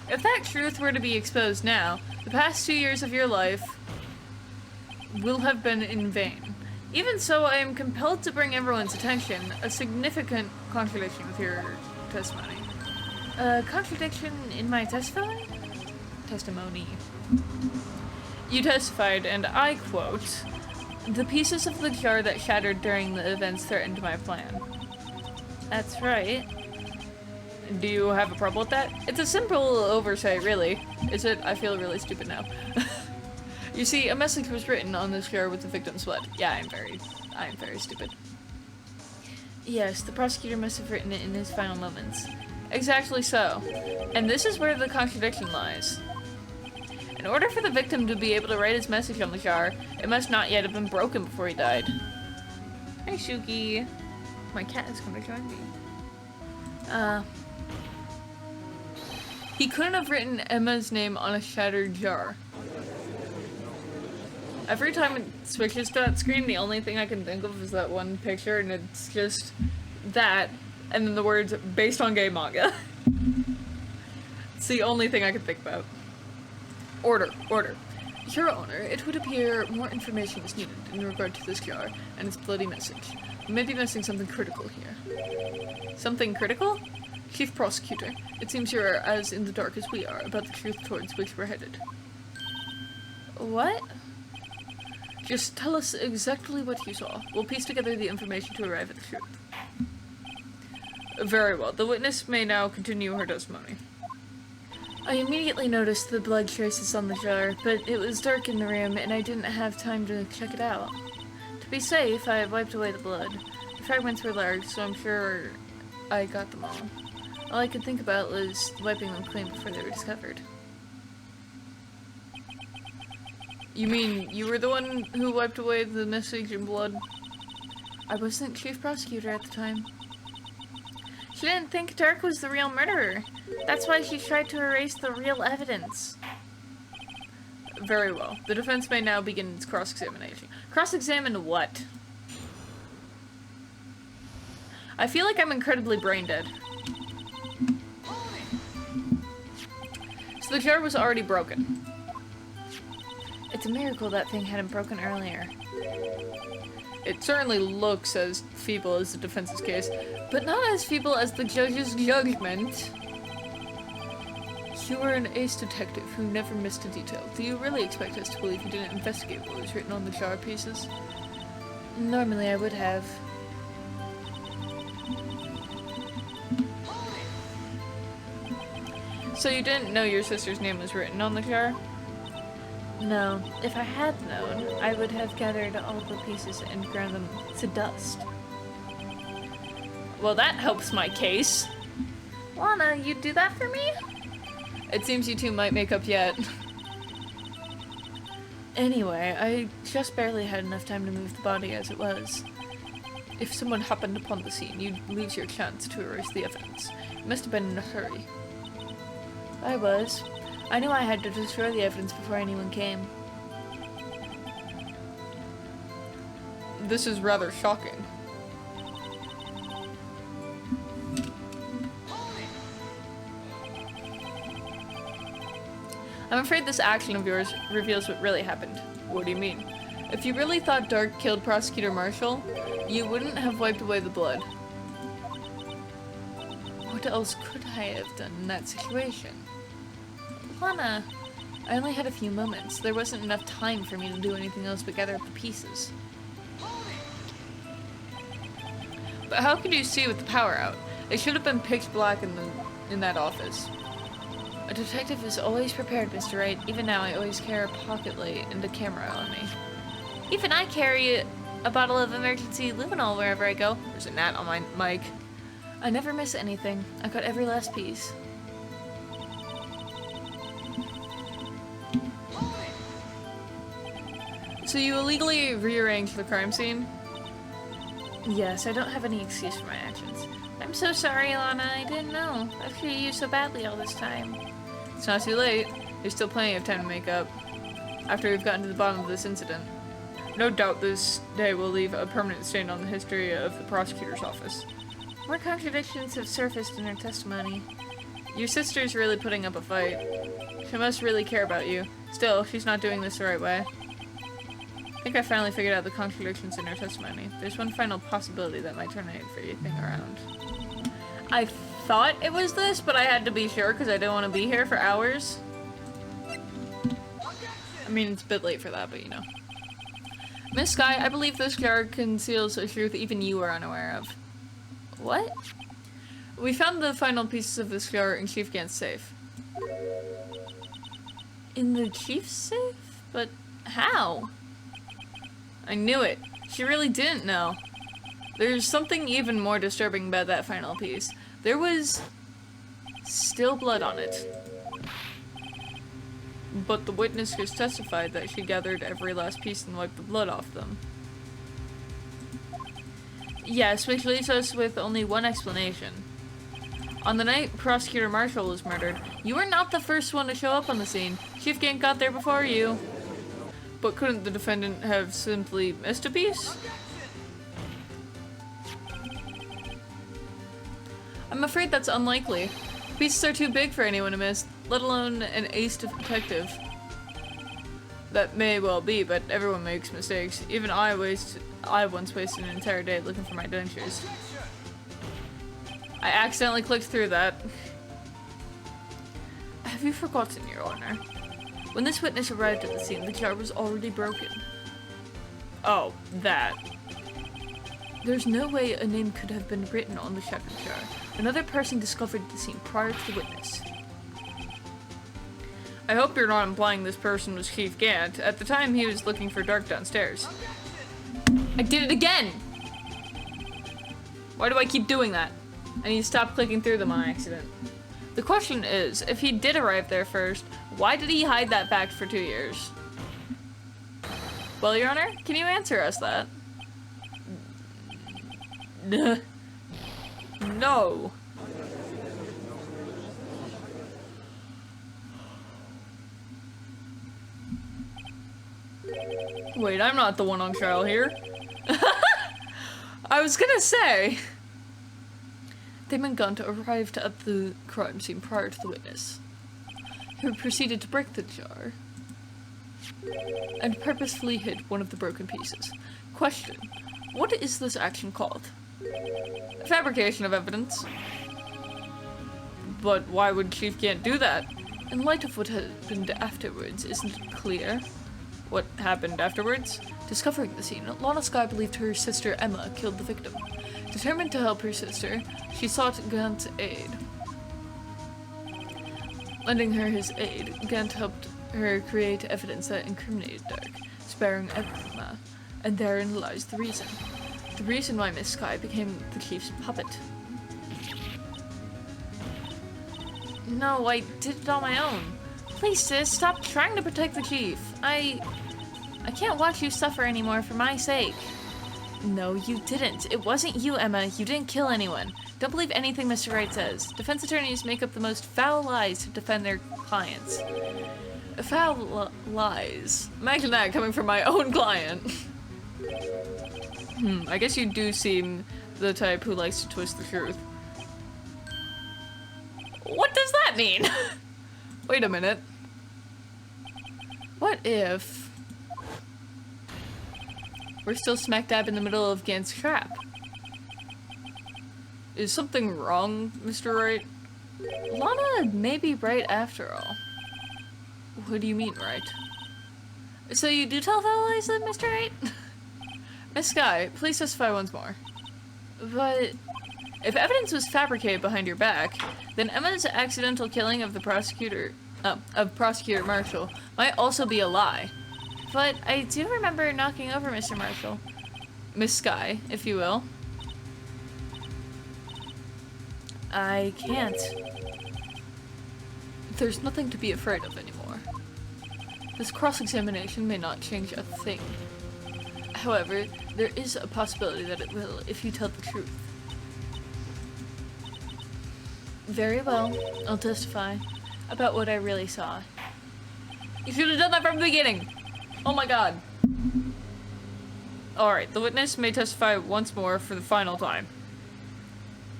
If that truth were to be exposed now, the past 2 years of your life will have been in vain. Even so, I am compelled to bring everyone's attention a significant contradiction with your testimony. A contradiction in my testimony? Testimony. You testified, and I quote, "The pieces of the jar that shattered during the events threatened my plan." That's right. Do you have a problem with that? It's a simple oversight, really. Is it? I feel really stupid now. You see, a message was written on this jar with the victim's blood. Yeah, I'm very stupid. Yes, the prosecutor must have written it in his final moments. Exactly so. And this is where the contradiction lies. In order for the victim to be able to write his message on the jar, it must not yet have been broken before he died. Hey, Shuki. My cat is going to join me. He couldn't have written Emma's name on a shattered jar. Every time it switches to that screen, the only thing I can think of is that one picture, and it's just that, and then the words, "based on gay manga." It's the only thing I can think about. Order. Your Honor, it would appear more information is needed in regard to this jar and its bloody message. We may be missing something critical here. Something critical? Chief Prosecutor, it seems you're as in the dark as we are about the truth towards which we're headed. What? Just tell us exactly what you saw. We'll piece together the information to arrive at the truth. Very well. The witness may now continue her testimony. I immediately noticed the blood traces on the jar, but it was dark in the room and I didn't have time to check it out. To be safe, I wiped away the blood. The fragments were large, so I'm sure I got them all. All I could think about was wiping them clean before they were discovered. You mean you were the one who wiped away the message in blood? I wasn't chief prosecutor at the time. She didn't think Dark was the real murderer. That's why she tried to erase the real evidence. Very well. The defense may now begin its cross-examination. Cross-examine what? I feel like I'm incredibly brain-dead. So the jar was already broken. It's a miracle that thing hadn't broken earlier. It certainly looks as feeble as the defense's case, but not as feeble as the judge's judgment. You were an ace detective who never missed a detail. Do you really expect us to believe you didn't investigate what was written on the jar pieces? Normally I would have. So you didn't know your sister's name was written on the jar? No. If I had known, I would have gathered all the pieces and ground them to dust. Well, that helps my case. Lana, you'd do that for me? It seems you two might make up yet. Anyway, I just barely had enough time to move the body as it was. If someone happened upon the scene, you'd lose your chance to erase the evidence. You must have been in a hurry. I was. I knew I had to destroy the evidence before anyone came. This is rather shocking. I'm afraid this action of yours reveals what really happened. What do you mean? If you really thought Dark killed Prosecutor Marshall, you wouldn't have wiped away the blood. What else could I have done in that situation? Lana, I only had a few moments. There wasn't enough time for me to do anything else but gather up the pieces. But how could you see with the power out? It should have been pitch black in that office. A detective is always prepared, Mr. Wright. Even now, I always carry a pocket light and a camera on me. Even I carry a bottle of emergency luminol wherever I go. There's a gnat on my mic. I never miss anything. I got every last piece. So you illegally rearranged the crime scene? Yes, I don't have any excuse for my actions. I'm so sorry, Lana. I didn't know. I've treated you so badly all this time. It's not too late. There's still plenty of time to make up. After we've gotten to the bottom of this incident. No doubt this day will leave a permanent stain on the history of the prosecutor's office. More contradictions have surfaced in her testimony. Your sister's really putting up a fight. She must really care about you. Still, she's not doing this the right way. I think I finally figured out the contradictions in her testimony. There's one final possibility that might turn everything around. I thought it was this, but I had to be sure because I didn't want to be here for hours. I mean, it's a bit late for that, but you know. Miss Sky, I believe this jar conceals a truth even you are unaware of. What? We found the final pieces of this jar in Chief Gant's safe. In the Chief's safe? But how? I knew it. She really didn't know. There's something even more disturbing about that final piece. There was still blood on it. But the witnesses testified that she gathered every last piece and wiped the blood off them. Yes, which leaves us with only one explanation. On the night Prosecutor Marshall was murdered, you were not the first one to show up on the scene. Chief Gant got there before you. But couldn't the defendant have simply missed a piece? I'm afraid that's unlikely. Pieces are too big for anyone to miss, let alone an ace detective. That may well be, but everyone makes mistakes. Even I once wasted an entire day looking for my dentures. I accidentally clicked through that. Have you forgotten, Your Honor? When this witness arrived at the scene, the jar was already broken. Oh, that. There's no way a name could have been written on the shattered jar. Another person discovered the scene prior to the witness. I hope you're not implying this person was Chief Gant. At the time, he was looking for Dark downstairs. I did it again! Why do I keep doing that? I need to stop clicking through them on accident. The question is, if he did arrive there first, why did he hide that fact for 2 years? Well, Your Honor, can you answer us that? No. Wait, I'm not the one on trial here. I was gonna say. Damon GANT arrived at the crime scene prior to the witness, who proceeded to break the jar and purposefully hid one of the broken pieces. Question: what is this action called? Fabrication of evidence. But why would Chief Gant do that? In light of what happened afterwards, isn't it clear what happened afterwards? Discovering the scene, Lana Skye believed her sister Emma killed the victim. Determined to help her sister, she sought Gant's aid. Lending her his aid, Gant helped her create evidence that incriminated Dark, sparing Emma, and therein lies the reason. The reason why Miss Skye became the Chief's puppet. No, I did it on my own. Please, sis, stop trying to protect the Chief. I can't watch you suffer anymore for my sake. No, you didn't. It wasn't you, Emma. You didn't kill anyone. Don't believe anything Mr. Wright says. Defense attorneys make up the most foul lies to defend their clients. Foul lies. Imagine that coming from my own client. I guess you do seem the type who likes to twist the truth. What does that mean? Wait a minute. What if we're still smack dab in the middle of Gant's trap? Is something wrong, Mr. Wright? Lana may be right after all. What do you mean, right? So you do tell foul lies then, Mr. Wright? Miss Skye, please testify once more. But if evidence was fabricated behind your back, then Emma's accidental killing of the Prosecutor Marshall might also be a lie. But I do remember knocking over Mr. Marshall. Miss Skye, if you will. I can't. There's nothing to be afraid of anymore. This cross-examination may not change a thing. However, there is a possibility that it will if you tell the truth. Very well, I'll testify about what I really saw. You should have done that from the beginning! Oh my god. Alright, the witness may testify once more for the final time.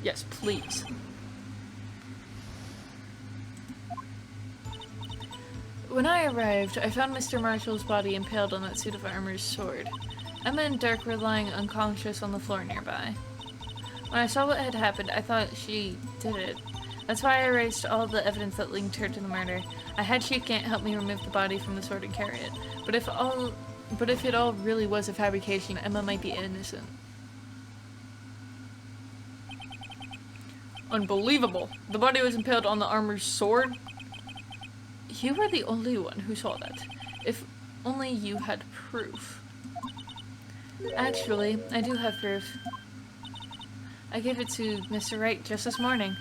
Yes, please. When I arrived, I found Mr. Marshall's body impaled on that suit of armor's sword. Emma and Dirk were lying unconscious on the floor nearby. When I saw what had happened, I thought she did it. That's why I erased all the evidence that linked her to the murder. I had Chief Gant help me remove the body from the sword and carry it. But if it all really was a fabrication, Emma might be innocent. Unbelievable! The body was impaled on the armor's sword? You were the only one who saw that. If only you had proof. Actually, I do have proof. I gave it to Mr. Wright just this morning.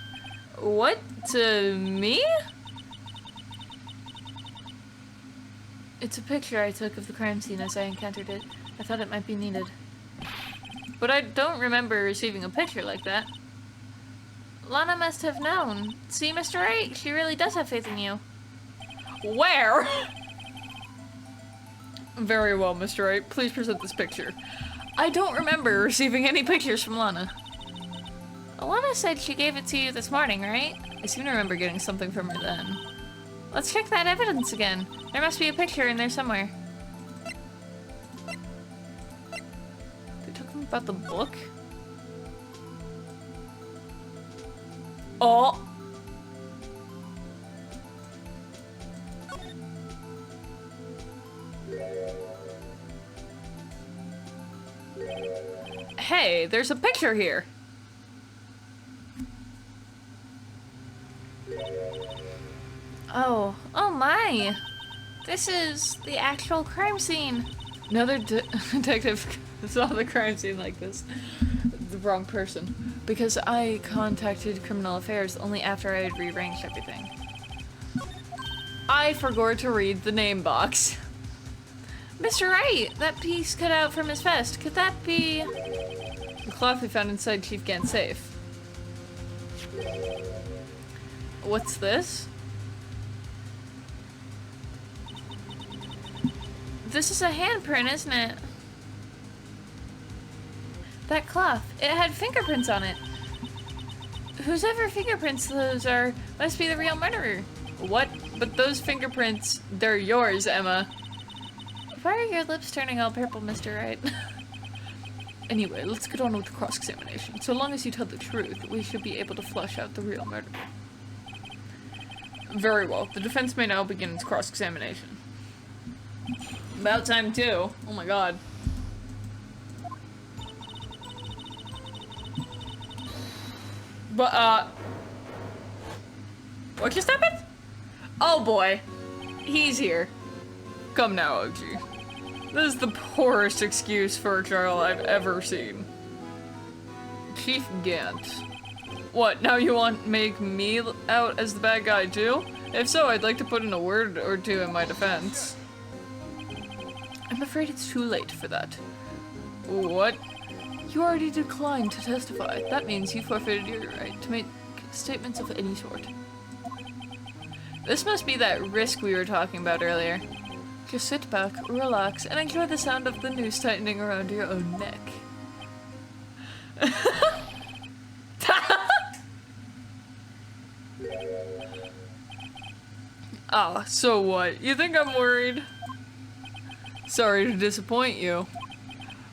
What? To me? It's a picture I took of the crime scene as I encountered it. I thought it might be needed. But I don't remember receiving a picture like that. Lana must have known. See, Mr. Wright, she really does have faith in you. Where? Very well, Mr. Wright. Please present this picture. I don't remember receiving any pictures from Lana. Lana said she gave it to you this morning, right? I seem to remember getting something from her then. Let's check that evidence again. There must be a picture in there somewhere. They're talking about the book? Oh! Hey, there's a picture here! Oh my! This is the actual crime scene! Another detective saw the crime scene like this. The wrong person. Because I contacted Criminal Affairs only after I had rearranged everything. I forgot to read the name box. Mr. Wright! That piece cut out from his vest. Could that be... The cloth we found inside Chief Gant's safe. What's this? This is a handprint, isn't it? That cloth, it had fingerprints on it. Whosever fingerprints those are must be the real murderer. What? But those fingerprints, they're yours, Emma. Why are your lips turning all purple, Mr. Wright? Anyway, let's get on with the cross-examination. So long as you tell the truth, we should be able to flush out the real murderer. Very well. The defense may now begin its cross-examination. About time too. Oh my god. But, what just happened? Oh boy. He's here. Come now, OG. This is the poorest excuse for a trial I've ever seen. Chief Gant. What, now you want to make me out as the bad guy too? If so, I'd like to put in a word or two in my defense. I'm afraid it's too late for that. What? You already declined to testify. That means you forfeited your right to make statements of any sort. This must be that risk we were talking about earlier. Just sit back, relax, and enjoy the sound of the noose tightening around your own neck. Ah, so what? You think I'm worried? Sorry to disappoint you,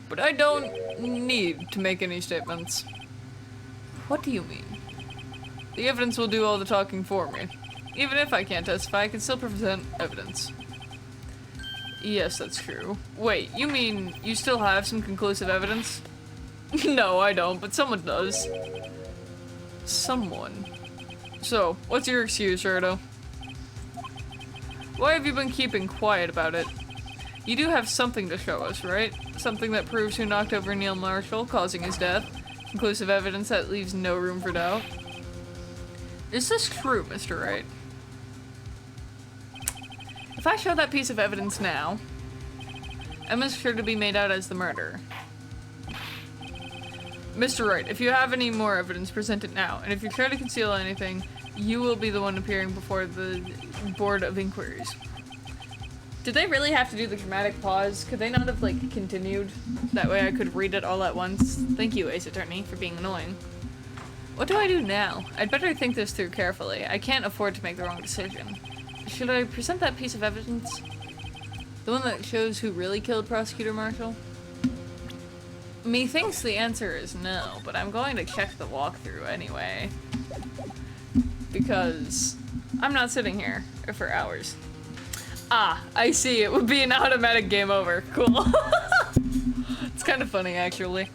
but I don't need to make any statements. What do you mean? The evidence will do all the talking for me. Even if I can't testify, I can still present evidence. Yes, that's true. Wait, you mean you still have some conclusive evidence? No, I don't, but someone does. Someone. So, what's your excuse, Erdo? Why have you been keeping quiet about it? You do have something to show us, right? Something that proves who knocked over Neil Marshall, causing his death. Conclusive evidence that leaves no room for doubt. Is this true, Mr. Wright? If I show that piece of evidence now, Emma's sure to be made out as the murderer. Mr. Wright, if you have any more evidence, present it now. And if you try to conceal anything, you will be the one appearing before the Board of Inquiries. Did they really have to do the dramatic pause? Could they not have, like, continued? That way I could read it all at once. Thank you, Ace Attorney, for being annoying. What do I do now? I'd better think this through carefully. I can't afford to make the wrong decision. Should I present that piece of evidence? The one that shows who really killed Prosecutor Marshall? Methinks the answer is no, but I'm going to check the walkthrough anyway. Because I'm not sitting here for hours. Ah, I see. It would be an automatic game over. Cool. It's kind of funny, actually.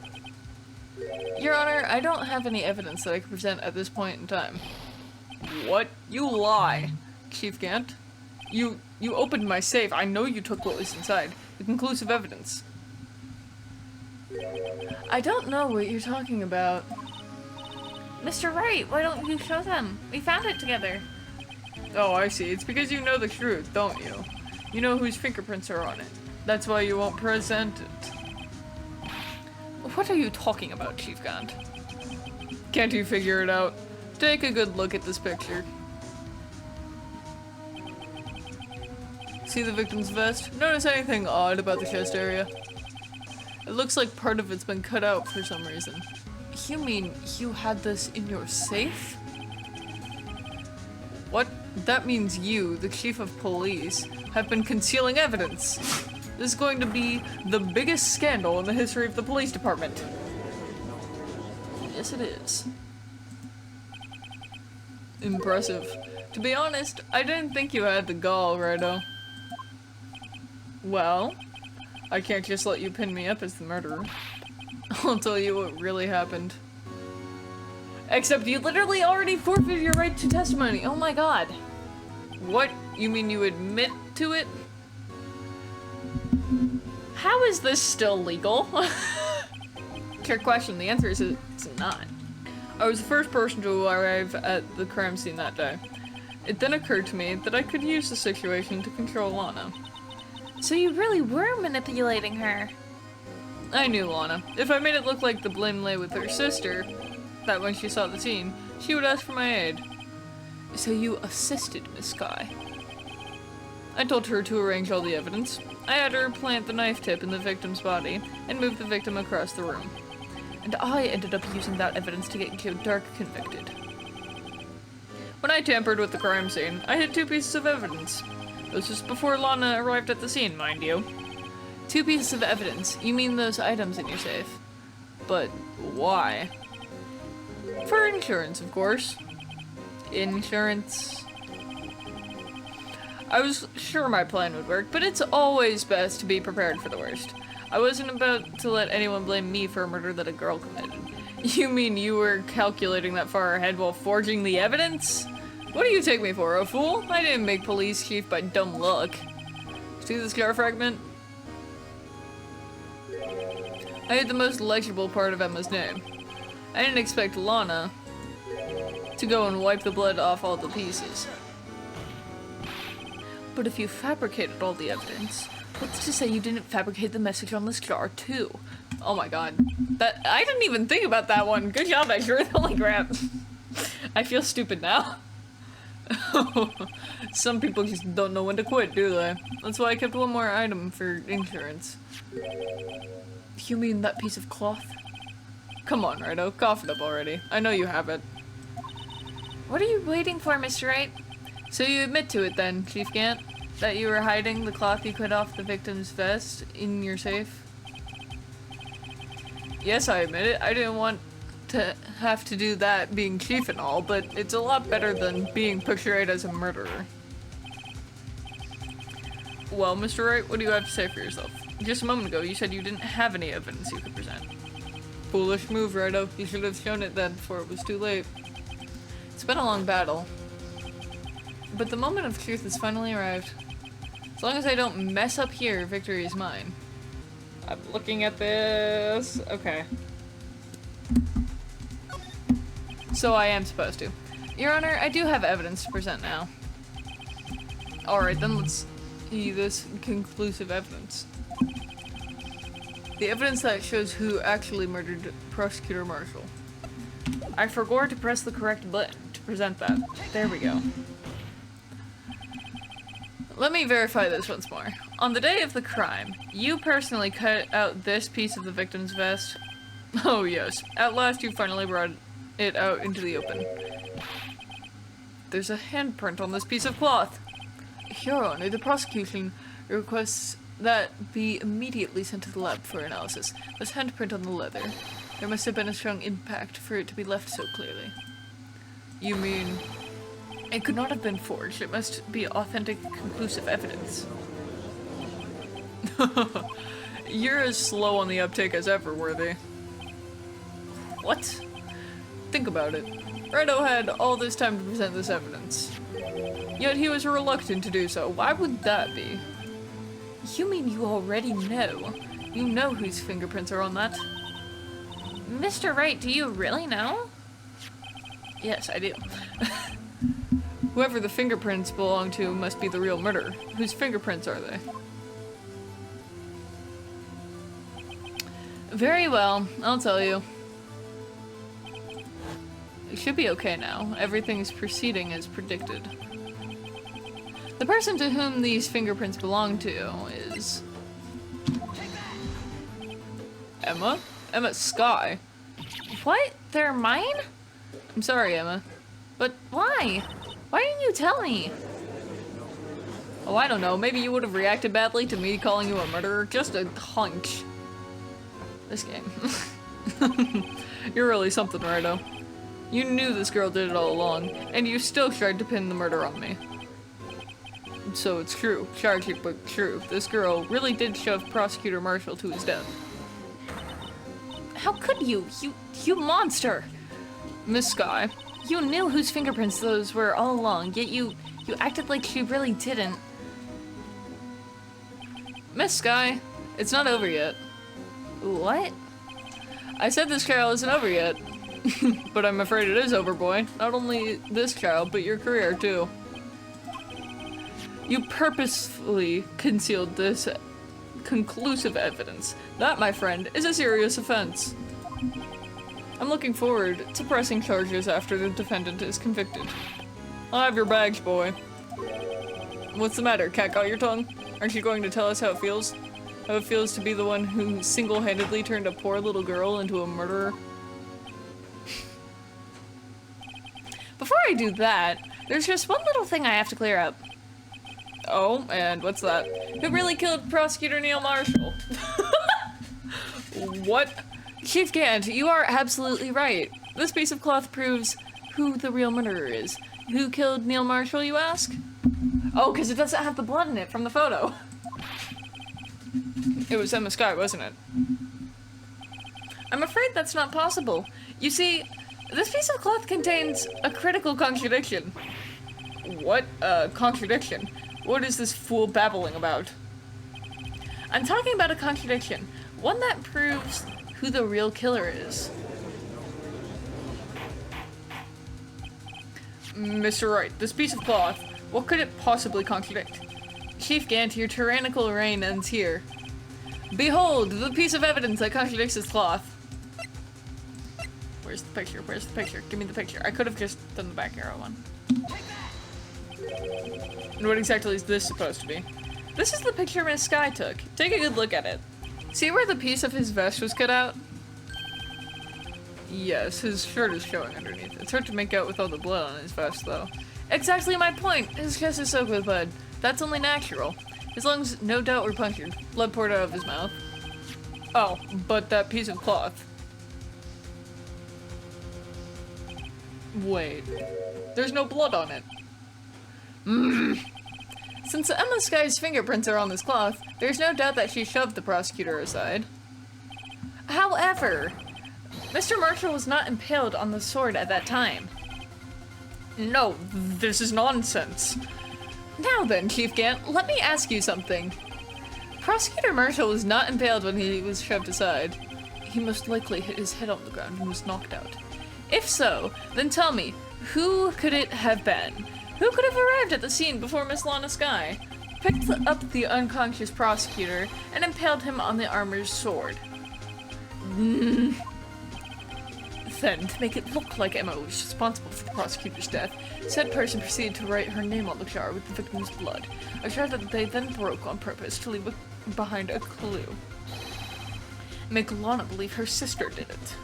Your Honor, I don't have any evidence that I can present at this point in time. What? You lie, Chief Gant. You opened my safe. I know you took what was inside. The conclusive evidence. I don't know what you're talking about. Mr. Wright, why don't you show them? We found it together. Oh, I see. It's because you know the truth, don't you? You know whose fingerprints are on it. That's why you won't present it. What are you talking about, Chief Gant? Can't you figure it out? Take a good look at this picture. See the victim's vest? Notice anything odd about the chest area? It looks like part of it's been cut out for some reason. You mean you had this in your safe? What? That means you, the chief of police, have been concealing evidence. This is going to be the biggest scandal in the history of the police department. Yes, it is. Impressive. To be honest, I didn't think you had the gall, Righto. Well, I can't just let you pin me up as the murderer. I'll tell you what really happened. Except you literally already forfeited your right to testimony. Oh my god. What? You mean you admit to it? How is this still legal? Trick question. The answer is it's not. I was the first person to arrive at the crime scene that day. It then occurred to me that I could use the situation to control Lana. So you really were manipulating her? I knew Lana. If I made it look like the blame lay with her sister, that when she saw the scene, she would ask for my aid. So you assisted Miss Skye. I told her to arrange all the evidence. I had her plant the knife tip in the victim's body and move the victim across the room. And I ended up using that evidence to get Joe Dark convicted. When I tampered with the crime scene, I hid 2 pieces of evidence. This was before Lana arrived at the scene, mind you. 2 pieces of evidence? You mean those items in your safe? But why? For insurance, of course. Insurance. I was sure my plan would work, but it's always best to be prepared for the worst. I wasn't about to let anyone blame me for a murder that a girl committed. You mean you were calculating that far ahead while forging the evidence? What do you take me for, a fool? I didn't make police chief by dumb luck. See the scar fragment? I hid the most legible part of Emma's name. I didn't expect Lana to go and wipe the blood off all the pieces. But if you fabricated all the evidence, what's to say you didn't fabricate the message on the scar too? Oh my god. I didn't even think about that one. Good job, Edgar. Holy crap. I feel stupid now. Some people just don't know when to quit, do they? That's why I kept one more item for insurance. You mean that piece of cloth? Come on, Righto, cough it up already. I know you have it. What are you waiting for, Mr. Wright? So you admit to it then, Chief Gant? That you were hiding the cloth you cut off the victim's vest in your safe? Yes, I admit it. I didn't want to have to do that being chief and all, but it's a lot better than being portrayed as a murderer. Well, Mr. Wright, what do you have to say for yourself? Just a moment ago, you said you didn't have any evidence you could present. Foolish move, Righto. You should have shown it then before it was too late. It's been a long battle, but the moment of truth has finally arrived. As long as I don't mess up here, victory is mine. I'm looking at this. Okay. So I am supposed to. Your Honor, I do have evidence to present now. Alright, then let's see this conclusive evidence. The evidence that shows who actually murdered Prosecutor Marshall. I forgot to press the correct button to present that. There we go. Let me verify this once more. On the day of the crime, you personally cut out this piece of the victim's vest? Oh yes, at last you finally brought it out into the open. There's a handprint on this piece of cloth. Your Honor, the prosecution requests that be immediately sent to the lab for analysis. There's handprint on the leather. There must have been a strong impact for it to be left so clearly. You mean... It could not have been forged. It must be authentic, conclusive evidence. You're as slow on the uptake as ever, Worthy. What? Think about it. Rido had all this time to present this evidence. Yet he was reluctant to do so. Why would that be? You mean you already know? You know whose fingerprints are on that? Mr. Wright, do you really know? Yes, I do. Whoever the fingerprints belong to must be the real murderer. Whose fingerprints are they? Very well, I'll tell you. It should be okay now. Everything is proceeding as predicted. The person to whom these fingerprints belong to is... Emma? Emma Sky. What? They're mine? I'm sorry, Emma. But why? Why didn't you tell me? Oh, I don't know. Maybe you would have reacted badly to me calling you a murderer. Just a hunch. This game. You're really something, Rido. You knew this girl did it all along, and you still tried to pin the murder on me. So it's true. Tragic, but true. This girl really did shove Prosecutor Marshall to his death. How could you? You monster! Miss Sky. You knew whose fingerprints those were all along, yet you acted like she really didn't. Miss Sky, it's not over yet. What? I said this trial isn't over yet. But I'm afraid it is over, boy. Not only this trial, but your career, too. You purposefully concealed this conclusive evidence. That, my friend, is a serious offense. I'm looking forward to pressing charges after the defendant is convicted. I'll have your bags, boy. What's the matter? Cat got your tongue? Aren't you going to tell us how it feels? How it feels to be the one who single-handedly turned a poor little girl into a murderer? Before I do that, there's just one little thing I have to clear up. Oh, and what's that? Who really killed Prosecutor Neil Marshall? What? Chief Gant, you are absolutely right. This piece of cloth proves who the real murderer is. Who killed Neil Marshall, you ask? Oh, because it doesn't have the blood in it from the photo. It was Emma Sky, wasn't it? I'm afraid that's not possible. You see, this piece of cloth contains a critical contradiction. What? Contradiction? What is this fool babbling about? I'm talking about a contradiction. One that proves who the real killer is. Mr. Wright, this piece of cloth, what could it possibly contradict? Chief Gant, your tyrannical reign ends here. Behold, the piece of evidence that contradicts this cloth. Where's the picture? Where's the picture? Give me the picture. I could have just done the back arrow one. And what exactly is this supposed to be? This is the picture Miss Sky took. Take a good look at it. See where the piece of his vest was cut out? Yes, his shirt is showing underneath. It's hard to make out with all the blood on his vest, though. Exactly my point! His chest is soaked with blood. That's only natural. His lungs no doubt were punctured. Blood poured out of his mouth. Oh, but that piece of cloth. Wait. There's no blood on it. Since Emma Sky's fingerprints are on this cloth, there's no doubt that she shoved the prosecutor aside. However, Mr. Marshall was not impaled on the sword at that time. No, this is nonsense. Now then, Chief Gant, let me ask you something. Prosecutor Marshall was not impaled when he was shoved aside. He most likely hit his head on the ground and was knocked out. If so, then tell me, who could it have been? Who could have arrived at the scene before Miss Lana Sky, picked up the unconscious prosecutor, and impaled him on the armor's sword? Then, to make it look like Emma was responsible for the prosecutor's death, said person proceeded to write her name on the jar with the victim's blood, a jar that they then broke on purpose to leave behind a clue. Make Lana believe her sister did it.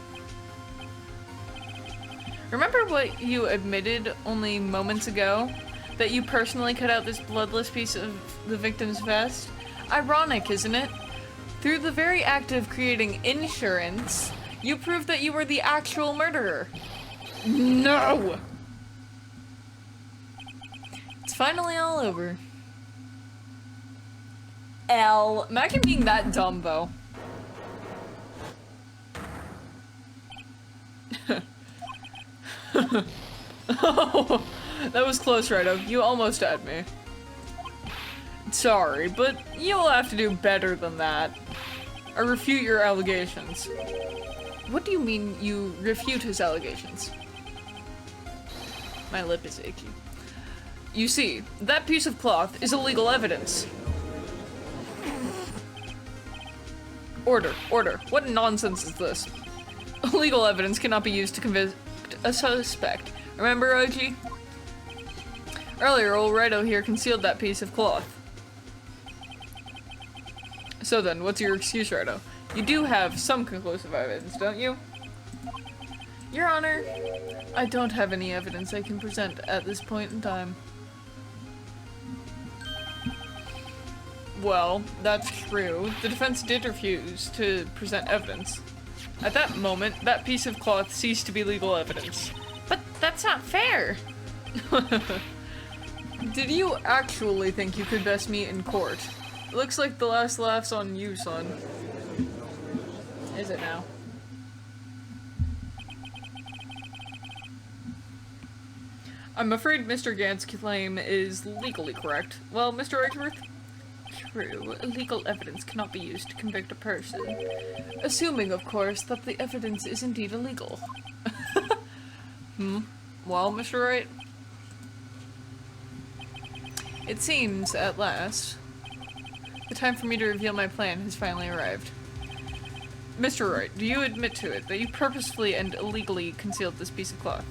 Remember what you admitted only moments ago? that you personally cut out this bloodless piece of the victim's vest? Ironic, isn't it? Through the very act of creating insurance, you proved that you were the actual murderer. No! It's finally all over. Imagine being that dumb, though. Oh, that was close, Rido. You almost had me. Sorry, but you'll have to do better than that. I refute your allegations. What do you mean you refute his allegations? My lip is itchy. You see, that piece of cloth is illegal evidence. Order, order. What nonsense is this? Illegal evidence cannot be used to convict a suspect. Remember, OG? Earlier, old Rido here concealed that piece of cloth. So then, what's your excuse, Rido? You do have some conclusive evidence, don't you? Your Honor, I don't have any evidence I can present at this point in time. Well, that's true. The defense did refuse to present evidence. At that moment, that piece of cloth ceased to be legal evidence. But that's not fair. Did you actually think you could best me in court? Looks like the last laugh's on you, son. Is it now? I'm afraid Mr. Gant's claim is legally correct. Well, Mr. Edgeworth? True, illegal evidence cannot be used to convict a person. Assuming, of course, that the evidence is indeed illegal. Well, Mr. Wright? It seems, at last, the time for me to reveal my plan has finally arrived. Mr. Wright, do you admit to it that you purposefully and illegally concealed this piece of cloth?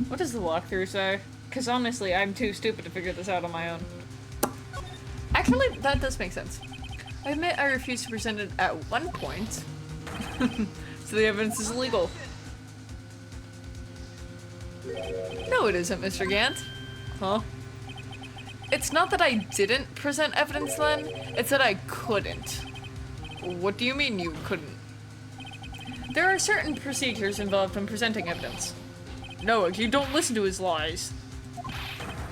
What does the walkthrough say? Because honestly, I'm too stupid to figure this out on my own. Actually, that does make sense. I admit I refused to present it at one point. So the evidence is illegal. No, it isn't, Mr. Gant. Huh? It's not that I didn't present evidence then, it's that I couldn't. What do you mean you couldn't? There are certain procedures involved when presenting evidence. No, you don't listen to his lies.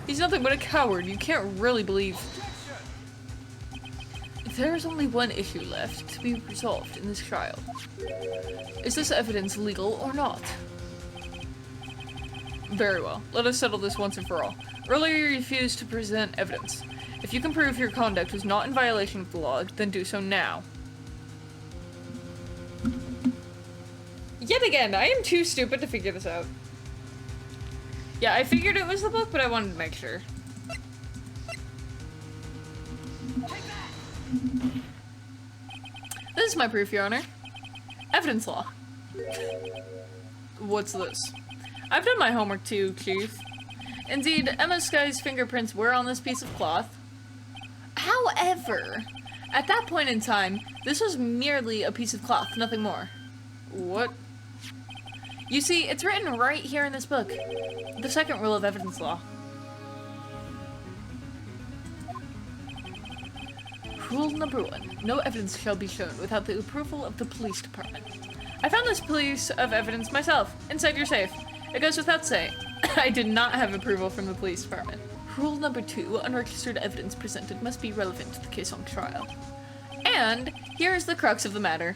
He's nothing but a coward. You can't really believe. There is only one issue left to be resolved in this trial. Is this evidence legal or not? Very well. Let us settle this once and for all. Earlier you refused to present evidence. If you can prove your conduct was not in violation of the law, then do so now. Yet again, I am too stupid to figure this out. Yeah, I figured it was the book, but I wanted to make sure. This is my proof, Your Honor. Evidence law. What's this? I've done my homework too, Chief. Indeed, Emma Sky's fingerprints were on this piece of cloth. However, at that point in time, this was merely a piece of cloth, nothing more. What? You see, it's written right here in this book. The second rule of evidence law. Rule number 1. No evidence shall be shown without the approval of the police department. I found this piece of evidence myself, inside your safe. It goes without saying, I did not have approval from the police department. Rule number 2. Unregistered evidence presented must be relevant to the case on trial. And here is the crux of the matter.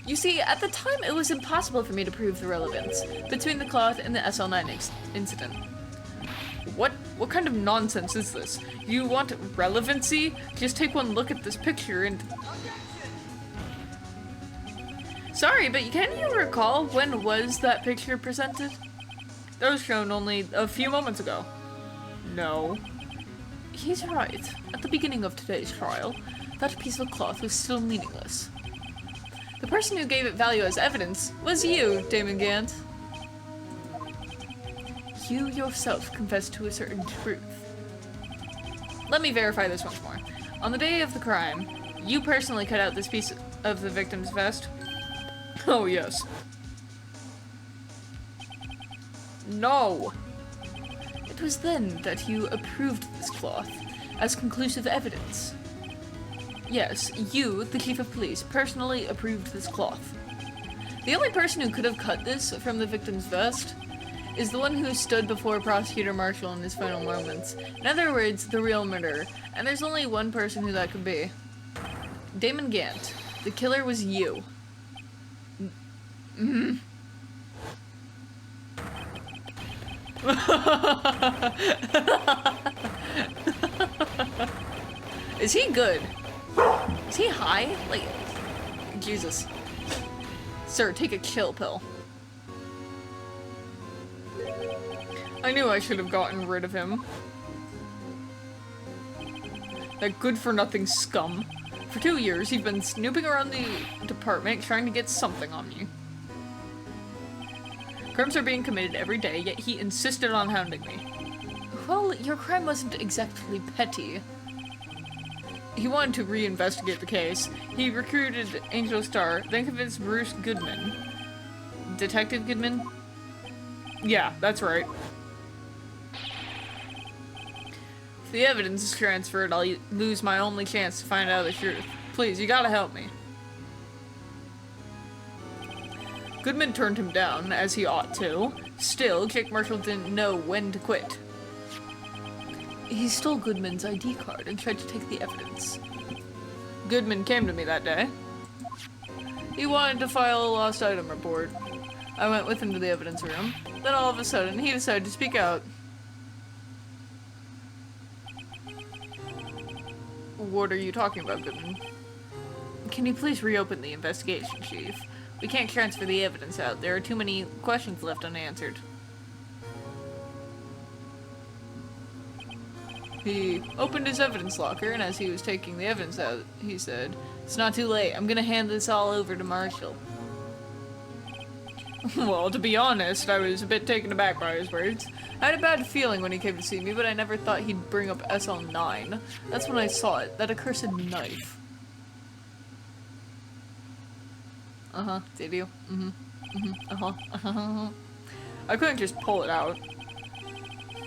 You see, at the time it was impossible for me to prove the relevance between the cloth and the SL9 incident. What kind of nonsense is this? You want relevancy? Just take one look at this picture and... Sorry, but can you recall when was that picture presented? That was shown only a few moments ago. No. He's right. At the beginning of today's trial, that piece of cloth was still meaningless. The person who gave it value as evidence was you, Damon Gant. You yourself confessed to a certain truth. Let me verify this once more. On the day of the crime, you personally cut out this piece of the victim's vest? Oh, yes. No. It was then that you approved this cloth as conclusive evidence. Yes, you, the chief of police, personally approved this cloth. The only person who could have cut this from the victim's vest is the one who stood before Prosecutor Marshall in his final moments. In other words, the real murderer. And there's only one person who that could be. Damon Gant. The killer was you. Mm-hmm. Is he good? Is he high? Like, Jesus. Sir, take a chill pill. I knew I should have gotten rid of him. That good-for-nothing scum. For 2 years, he'd been snooping around the department trying to get something on me. Crimes are being committed every day, yet he insisted on hounding me. Well, your crime wasn't exactly petty. He wanted to reinvestigate the case. He recruited Angel Star, then convinced Bruce Goodman. Detective Goodman? Yeah, that's right. If the evidence is transferred, I'll lose my only chance to find out the truth. Please, you gotta help me. Goodman turned him down, as he ought to. Still, Jake Marshall didn't know when to quit. He stole Goodman's ID card and tried to take the evidence. Goodman came to me that day. He wanted to file a lost item report. I went with him to the evidence room. Then all of a sudden, he decided to speak out. What are you talking about, Goodman? Can you please reopen the investigation, Chief? We can't transfer the evidence out. There are too many questions left unanswered. He opened his evidence locker, and as he was taking the evidence out, he said, "It's not too late. I'm gonna hand this all over to Marshall." Well, to be honest, I was a bit taken aback by his words. I had a bad feeling when he came to see me, but I never thought he'd bring up SL9. That's when I saw it, that accursed knife. Uh-huh, did you? I couldn't just pull it out.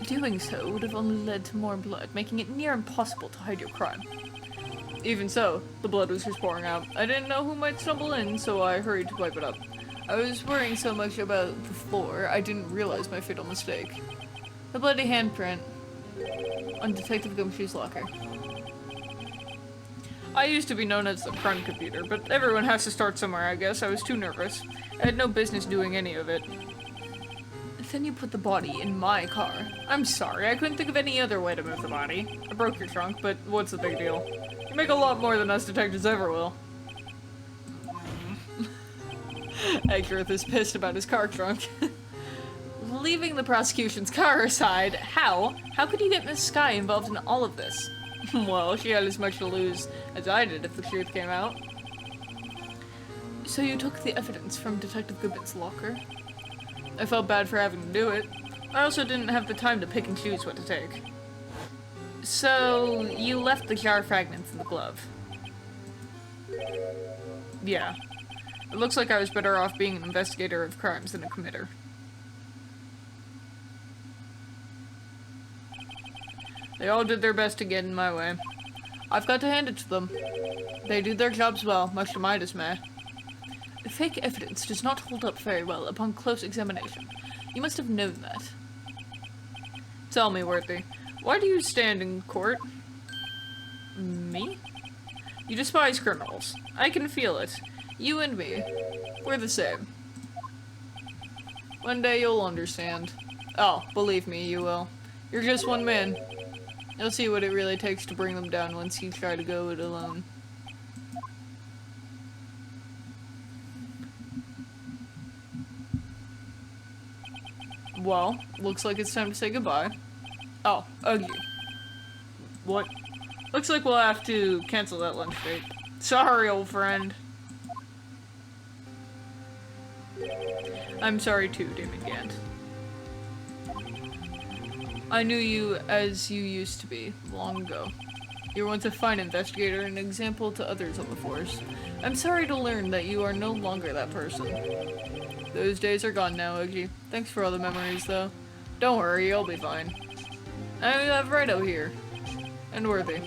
Doing so would have only led to more blood, making it near impossible to hide your crime. Even so, the blood was just pouring out. I didn't know who might stumble in, so I hurried to wipe it up. I was worrying so much about the floor, I didn't realize my fatal mistake. The bloody handprint on Detective Gumshoe's locker. I used to be known as the crime computer, but everyone has to start somewhere, I guess. I was too nervous. I had no business doing any of it. Then you put the body in my car. I'm sorry, I couldn't think of any other way to move the body. I broke your trunk, but what's the big deal? You make a lot more than us detectives ever will. Edgeworth is pissed about his car trunk. Leaving the prosecution's car aside, how could you get Miss Skye involved in all of this? Well, she had as much to lose as I did if the truth came out. So you took the evidence from Detective Goodman's locker? I felt bad for having to do it. I also didn't have the time to pick and choose what to take. So, you left the jar fragments in the glove? Yeah. It looks like I was better off being an investigator of crimes than a committer. They all did their best to get in my way. I've got to hand it to them. They do their jobs well, much to my dismay. Fake evidence does not hold up very well upon close examination. You must have known that. Tell me, Worthy, why do you stand in court? Me? You despise criminals. I can feel it. You and me. We're the same. One day you'll understand. Oh, believe me, you will. You're just one man. You'll see what it really takes to bring them down once you try to go it alone. Well, looks like it's time to say goodbye. Oh, Uggy. What? Looks like we'll have to cancel that lunch date. Sorry, old friend. I'm sorry too, Damon Gant. I knew you as you used to be, long ago. You were once a fine investigator and an example to others on the force. I'm sorry to learn that you are no longer that person. Those days are gone now, Uggy. Thanks for all the memories, though. Don't worry, you'll be fine. I have Rido here. And Worthy.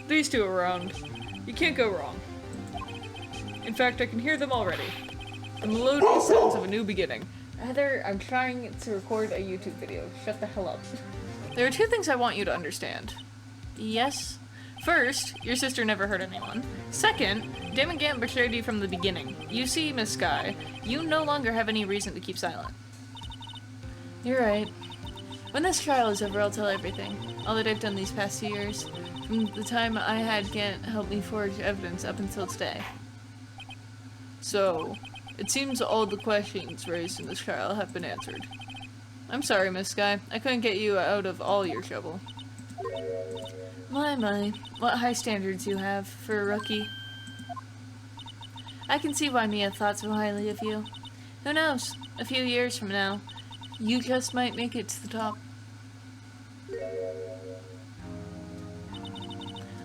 These two around. You can't go wrong. In fact, I can hear them already. The melodious sounds of a new beginning. Heather, I'm trying to record a YouTube video. Shut the hell up. There are two things I want you to understand. Yes? First, your sister never hurt anyone. Second, Damon Gant betrayed you from the beginning. You see, Miss Sky, you no longer have any reason to keep silent. You're right. When this trial is over, I'll tell everything. All that I've done these past 2 years. From the time I had Gant help me forge evidence up until today. So, it seems all the questions raised in this trial have been answered. I'm sorry, Miss Sky. I couldn't get you out of all your trouble. My, what high standards you have for a rookie. I can see why Mia thought so highly of you. Who knows? A few years from now, you just might make it to the top.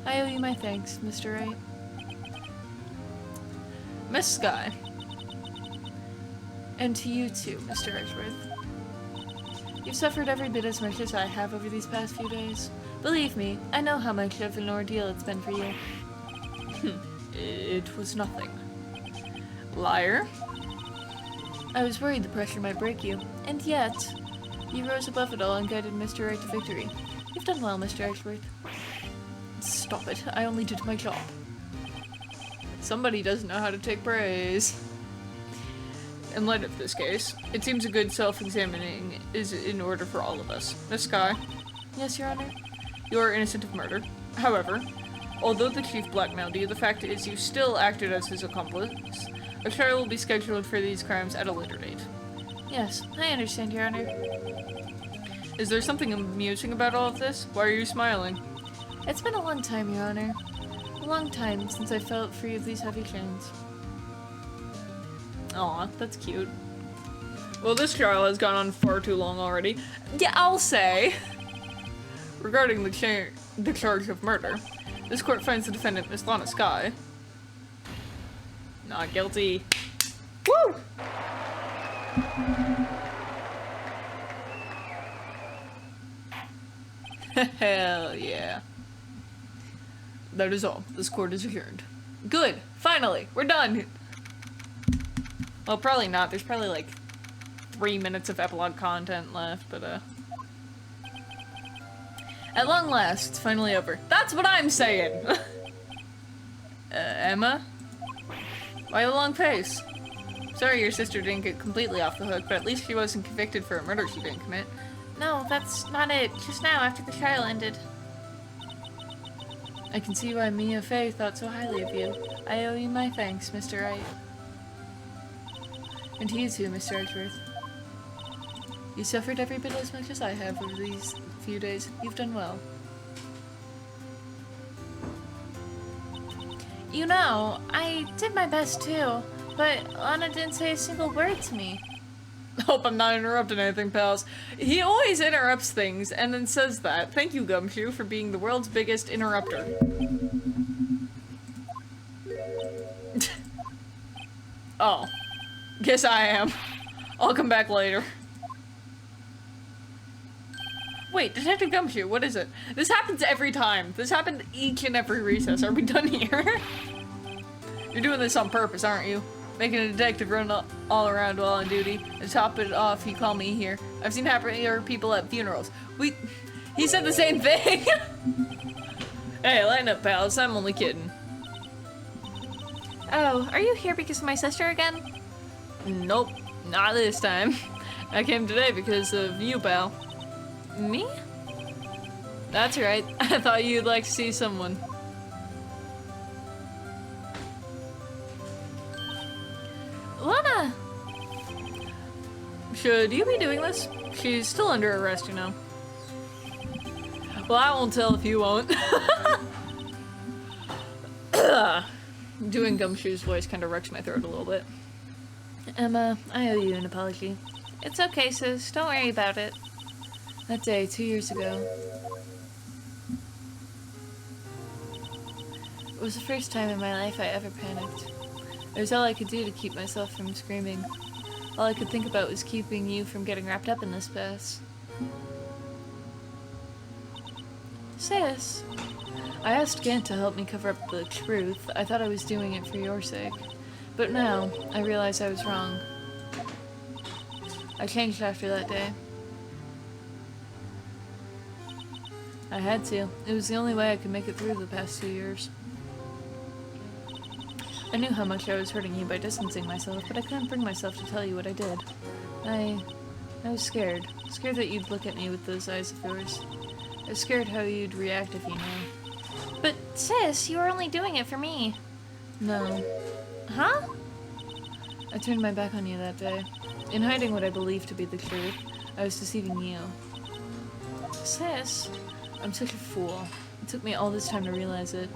I owe you my thanks, Mr. Wright. Miss Sky. And to you too, Mr. Edgeworth. You've suffered every bit as much as I have over these past few days. Believe me, I know how much of an ordeal it's been for you. It was nothing. Liar. I was worried the pressure might break you, and yet, you rose above it all and guided Mr. Wright to victory. You've done well, Mr. Edgeworth. Stop it, I only did my job. Somebody doesn't know how to take praise. In light of this case, it seems a good self-examining is in order for all of us. Miss Sky? Yes, Your Honor? You are innocent of murder. However, although the chief blackmailed you, the fact is you still acted as his accomplice. A trial will be scheduled for these crimes at a later date. Yes, I understand, Your Honor. Is there something amusing about all of this? Why are you smiling? It's been a long time, Your Honor. A long time since I felt free of these heavy chains. Aw, that's cute. Well, this trial has gone on far too long already. Yeah, I'll say. Regarding the charge of murder, this court finds the defendant, Miss Lana Sky, not guilty. Woo! Hell yeah. That is all. This court is adjourned. Good! Finally! We're done! Well, probably not. There's probably like 3 minutes of epilogue content left, but at long last, it's finally over. That's what I'm saying! Emma? Why the long face? Sorry your sister didn't get completely off the hook, but at least she wasn't convicted for a murder she didn't commit. No, that's not it. Just now, after the trial ended. I can see why Mia Fey thought so highly of you. I owe you my thanks, Mr. Wright. And to you too, Mr. Edgeworth. You suffered every bit as much as I have over these few days. You've done well. You know, I did my best too, but Lana didn't say a single word to me. Hope I'm not interrupting anything, pals. He always interrupts things and then says that. Thank you, Gumshoe, for being the world's biggest interrupter. Oh. Guess I am. I'll come back later. Wait, Detective Gumshoe, what is it? This happens every time. This happened each and every recess. Are we done here? You're doing this on purpose, aren't you? Making a detective run all around while on duty. And to top it off, you call me here. I've seen happier people at funerals. He said the same thing! Hey, lighten up, pals. I'm only kidding. Oh, are you here because of my sister again? Nope, not this time. I came today because of you, pal. Me? That's right. I thought you'd like to see someone. Lana! Should you be doing this? She's still under arrest, you know. Well, I won't tell if you won't. Doing Gumshoe's voice kind of wrecks my throat a little bit. Emma, I owe you an apology. It's okay, sis. Don't worry about it. That day, 2 years ago. It was the first time in my life I ever panicked. It was all I could do to keep myself from screaming. All I could think about was keeping you from getting wrapped up in this mess. Sis. I asked Gant to help me cover up the truth. I thought I was doing it for your sake. But now, I realize I was wrong. I changed after that day. I had to. It was the only way I could make it through the past 2 years. I knew how much I was hurting you by distancing myself, but I couldn't bring myself to tell you what I did. I was scared. Scared that you'd look at me with those eyes of yours. I was scared how you'd react if you knew. But sis, you were only doing it for me. No. Huh? I turned my back on you that day. In hiding what I believed to be the truth, I was deceiving you. Sis. I'm such a fool. It took me all this time to realize it.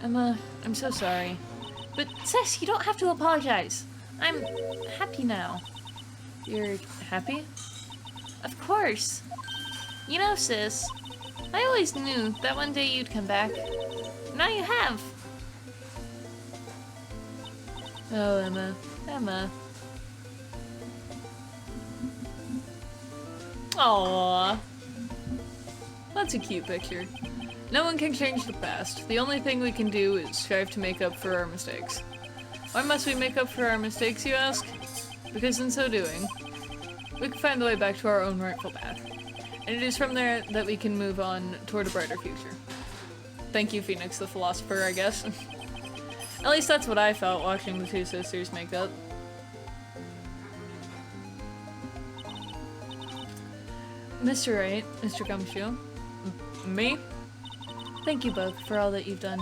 Emma, I'm so sorry. But sis, you don't have to apologize. I'm happy now. You're happy? Of course. You know, sis, I always knew that one day you'd come back. Now you have. Oh, Emma. Emma. Aww. That's a cute picture. No one can change the past. The only thing we can do is strive to make up for our mistakes. Why must we make up for our mistakes, you ask? Because in so doing, we can find the way back to our own rightful path. And it is from there that we can move on toward a brighter future. Thank you, Phoenix the Philosopher, I guess. At least that's what I felt watching the two sisters make up. Mr. Wright, Mr. Gumshoe. Me? Thank you both for all that you've done.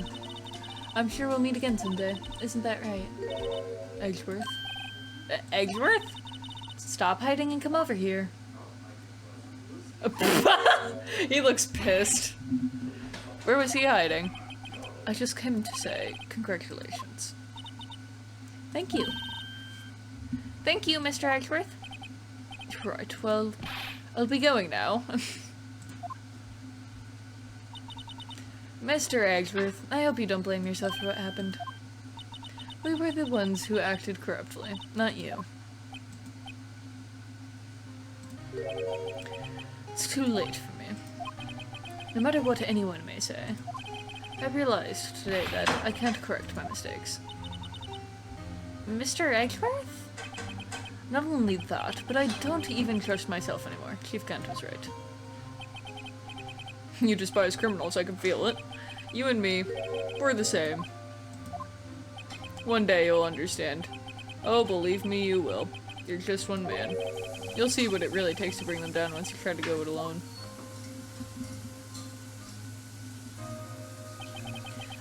I'm sure we'll meet again someday. Isn't that right? Edgeworth? Edgeworth? Stop hiding and come over here. He looks pissed. Where was he hiding? I just came to say congratulations. Thank you. Thank you, Mr. Edgeworth. Right, well, I'll be going now. Mr. Edgeworth, I hope you don't blame yourself for what happened. We were the ones who acted corruptly, not you. It's too late for me. No matter what anyone may say, I realized today that I can't correct my mistakes. Mr. Edgeworth? Not only that, but I don't even trust myself anymore. Chief Gant was right. You despise criminals, I can feel it. You and me, we're the same. One day you'll understand. Oh, believe me, you will. You're just one man. You'll see what it really takes to bring them down once you try to go it alone.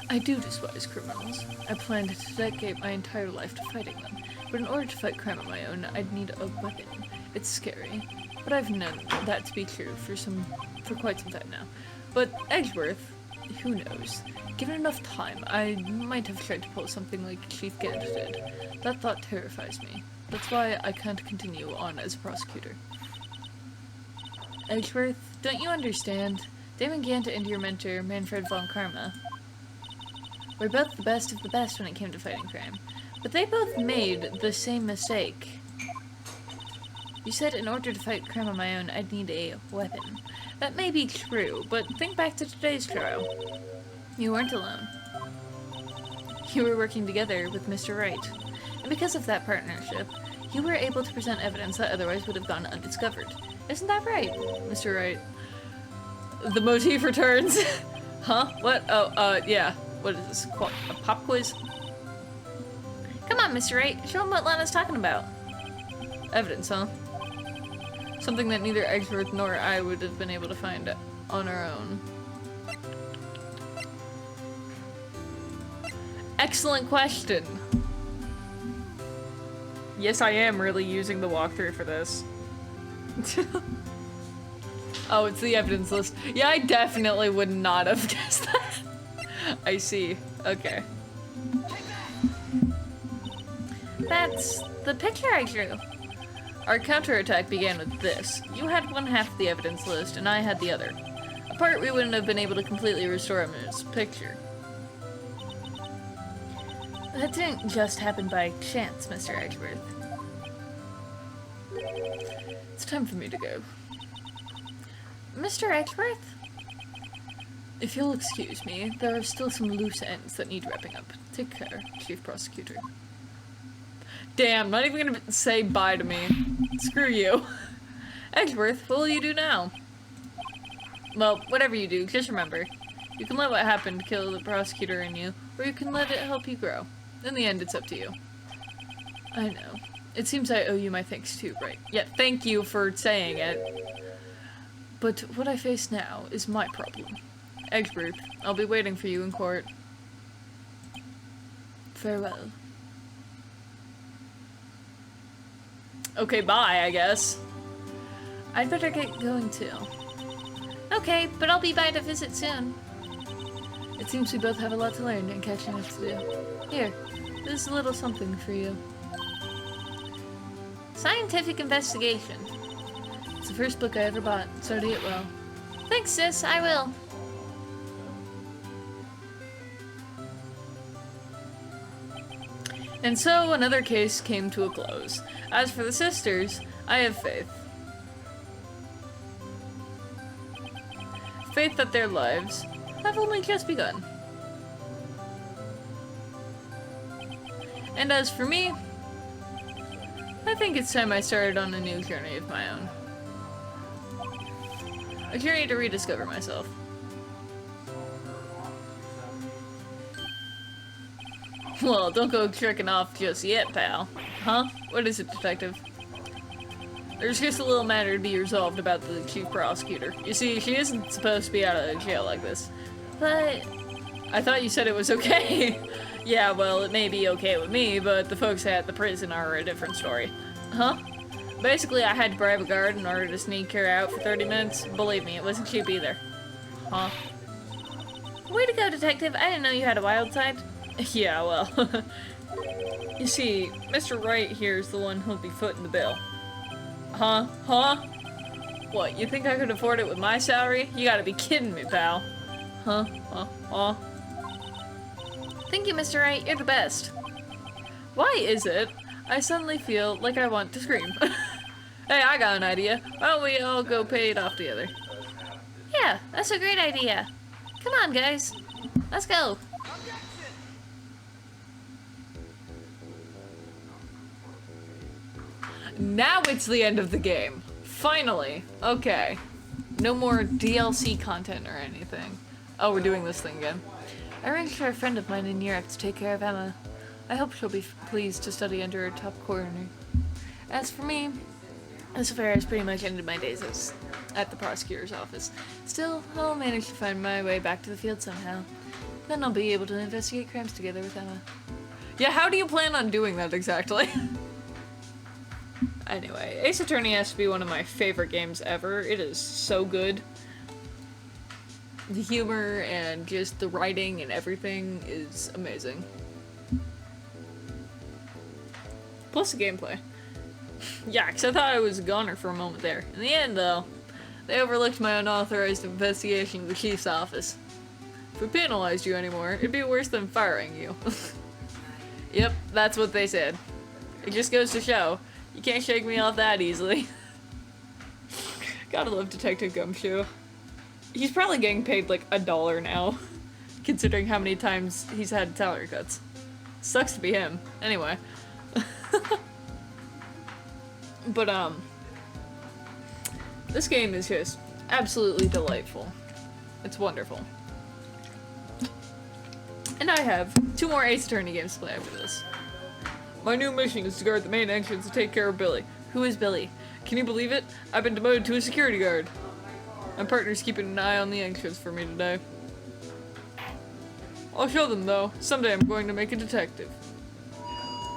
I do despise criminals. I planned to dedicate my entire life to fighting them, but in order to fight crime on my own, I'd need a weapon. It's scary, but I've known that to be true for quite some time now. But Edgeworth, who knows? Given enough time, I might have tried to pull something like Chief Gant did. That thought terrifies me. That's why I can't continue on as a prosecutor. Edgeworth, don't you understand? Damon Gant and your mentor, Manfred von Karma, were both the best of the best when it came to fighting crime. But they both made the same mistake. You said in order to fight crime on my own, I'd need a weapon. That may be true, but think back to today's trial. You weren't alone. You were working together with Mr. Wright. And because of that partnership, you were able to present evidence that otherwise would have gone undiscovered. Isn't that right, Mr. Wright? The motif returns. Huh? What? Oh, yeah. What is this? A pop quiz? Come on, Mr. Wright. Show him what Lana's talking about. Evidence, huh? Something that neither Edgeworth nor I would have been able to find on our own. Excellent question. Yes, I am really using the walkthrough for this. Oh, it's the evidence list. Yeah, I definitely would not have guessed that. I see. Okay. That's the picture I drew. Our counterattack began with this. You had one half of the evidence list, and I had the other. Apart, we wouldn't have been able to completely restore Emma's picture. That didn't just happen by chance, Mr. Edgeworth. It's time for me to go. Mr. Edgeworth? If you'll excuse me, there are still some loose ends that need wrapping up. Take care, Chief Prosecutor. Damn, not even gonna say bye to me. Screw you. Edgeworth, what will you do now? Well, whatever you do, just remember, you can let what happened kill the prosecutor in you, or you can let it help you grow. In the end, it's up to you. I know. It seems I owe you my thanks too, right? Yeah, thank you for saying it. But what I face now is my problem. Edgeworth, I'll be waiting for you in court. Farewell. Okay, bye, I guess. I'd better get going too. Okay, but I'll be by to visit soon. It seems we both have a lot to learn and catching up to do. Here, this is a little something for you. Scientific investigation. It's the first book I ever bought. Study it well. Thanks, sis. I will. And so another case came to a close. As for the sisters, I have faith. Faith that their lives have only just begun. And as for me, I think it's time I started on a new journey of my own. A journey to rediscover myself. Well, don't go tricking off just yet, pal. Huh? What is it, detective? There's just a little matter to be resolved about the chief prosecutor. You see, she isn't supposed to be out of jail like this. But... I thought you said it was okay. Yeah, well, it may be okay with me, but the folks at the prison are a different story. Huh? Basically, I had to bribe a guard in order to sneak her out for 30 minutes. Believe me, it wasn't cheap either. Huh? Way to go, detective. I didn't know you had a wild side. Yeah, well... You see, Mr. Wright here is the one who'll be footing the bill. Huh? Huh? What, you think I could afford it with my salary? You gotta be kidding me, pal. Huh? Huh? Huh? Thank you, Mr. Wright. You're the best. Why is it I suddenly feel like I want to scream? Hey, I got an idea. Why don't we all go pay it off together? Yeah, that's a great idea. Come on, guys. Let's go. Now it's the end of the game. Finally. Okay. No more DLC content or anything. Oh, we're doing this thing again. I arranged for a friend of mine in Europe to take care of Emma. I hope she'll be pleased to study under her top coroner. As for me, this affair has pretty much ended my days at the prosecutor's office. Still, I'll manage to find my way back to the field somehow. Then I'll be able to investigate crimes together with Emma. Yeah, how do you plan on doing that exactly? Anyway, Ace Attorney has to be one of my favorite games ever. It is so good. The humor and just the writing and everything is amazing. Plus the gameplay. Yeah, because I thought I was a goner for a moment there. In the end, though, they overlooked my unauthorized investigation of the chief's office. If we penalized you anymore, it'd be worse than firing you. Yep, that's what they said. It just goes to show, you can't shake me off that easily. Gotta love Detective Gumshoe. He's probably getting paid like $1 now, considering how many times he's had salary cuts. Sucks to be him. Anyway. But, this game is just absolutely delightful. It's wonderful. And I have 2 more Ace Attorney games to play after this. My new mission is to guard the main entrance and take care of Billy. Who is Billy? Can you believe it? I've been demoted to a security guard. My partner's keeping an eye on the entrance for me today. I'll show them, though. Someday I'm going to make a detective.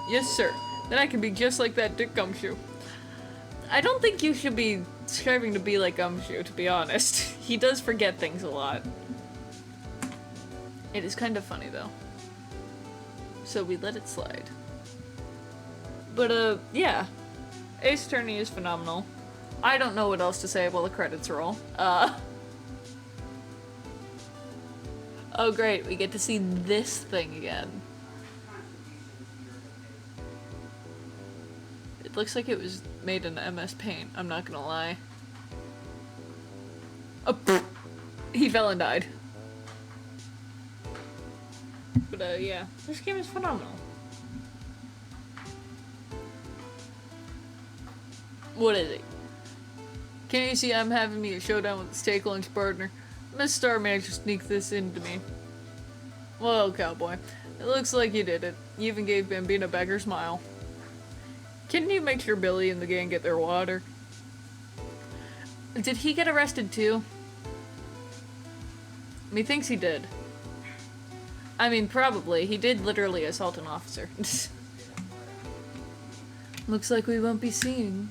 Yes, sir. Then I can be just like that Dick Gumshoe. I don't think you should be striving to be like Gumshoe, to be honest. He does forget things a lot. It is kind of funny, though. So we let it slide. But, yeah. Ace Attorney is phenomenal. I don't know what else to say while the credits roll. Oh great, we get to see this thing again. It looks like it was made in MS Paint, I'm not gonna lie. Oh, pfft. He fell and died. But yeah, this game is phenomenal. What is it? Can't you see I'm having me a showdown with the steak lunch partner? Miss Star managed to sneak this into me. Well, cowboy, it looks like you did it. You even gave Bambino back her smile. Couldn't you make sure Billy and the gang get their water? Did he get arrested too? Methinks he did. I mean, probably. He did literally assault an officer. Looks like we won't be seeing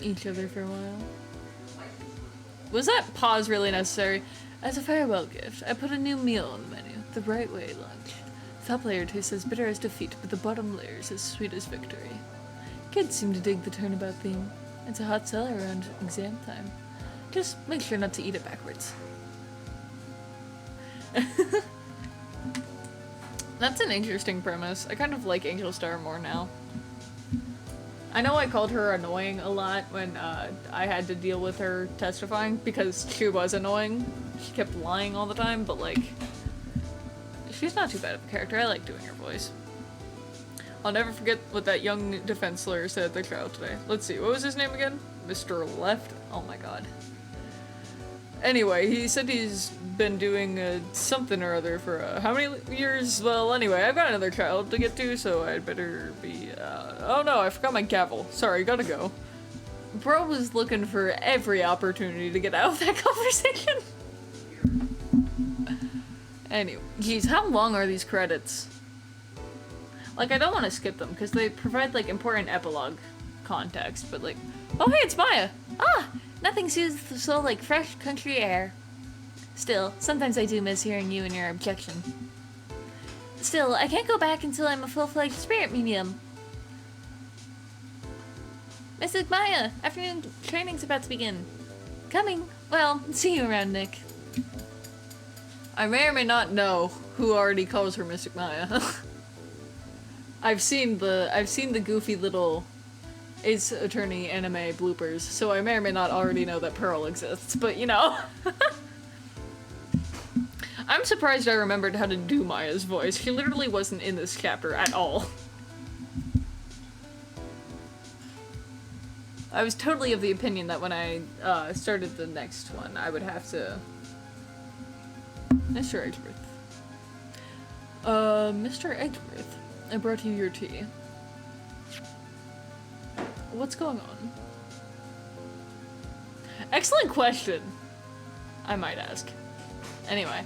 each other for a while. Was that pause really necessary? As a farewell gift, I put a new meal on the menu. The right way lunch. The top layer tastes as bitter as defeat, but the bottom layer is as sweet as victory. Kids seem to dig the turnabout theme. It's a hot seller around exam time. Just make sure not to eat it backwards. That's an interesting premise. I kind of like Angel Star more now. I know I called her annoying a lot when I had to deal with her testifying because she was annoying. She kept lying all the time, but like, she's not too bad of a character. I like doing her voice. I'll never forget what that young defense lawyer said at the trial today. Let's see, what was his name again? Mr. Left? Oh my god. Anyway, he said he's been doing something or other for how many years? Well, anyway, I've got another child to get to, so I'd better be, oh no, I forgot my gavel. Sorry, gotta go. Bro was looking for every opportunity to get out of that conversation. Anyway, geez, how long are these credits? Like, I don't want to skip them, because they provide, like, important epilogue context, but like, oh hey, it's Maya! Ah! Nothing soothes the soul like fresh country air. Still, sometimes I do miss hearing you and your objection. Still, I can't go back until I'm a full-fledged spirit medium. Mrs. Maya, afternoon training's about to begin. Coming. Well, see you around, Nick. I may or may not know who already calls her Mystic Maya. I've seen the goofy little Ace Attorney anime bloopers, so I may or may not already know that Pearl exists, but you know. I'm surprised I remembered how to do Maya's voice. She literally wasn't in this chapter at all. I was totally of the opinion that when I started the next one, I would have to... Mr. Edgeworth. Mr. Edgeworth, I brought you your tea. What's going on? Excellent question, I might ask. Anyway,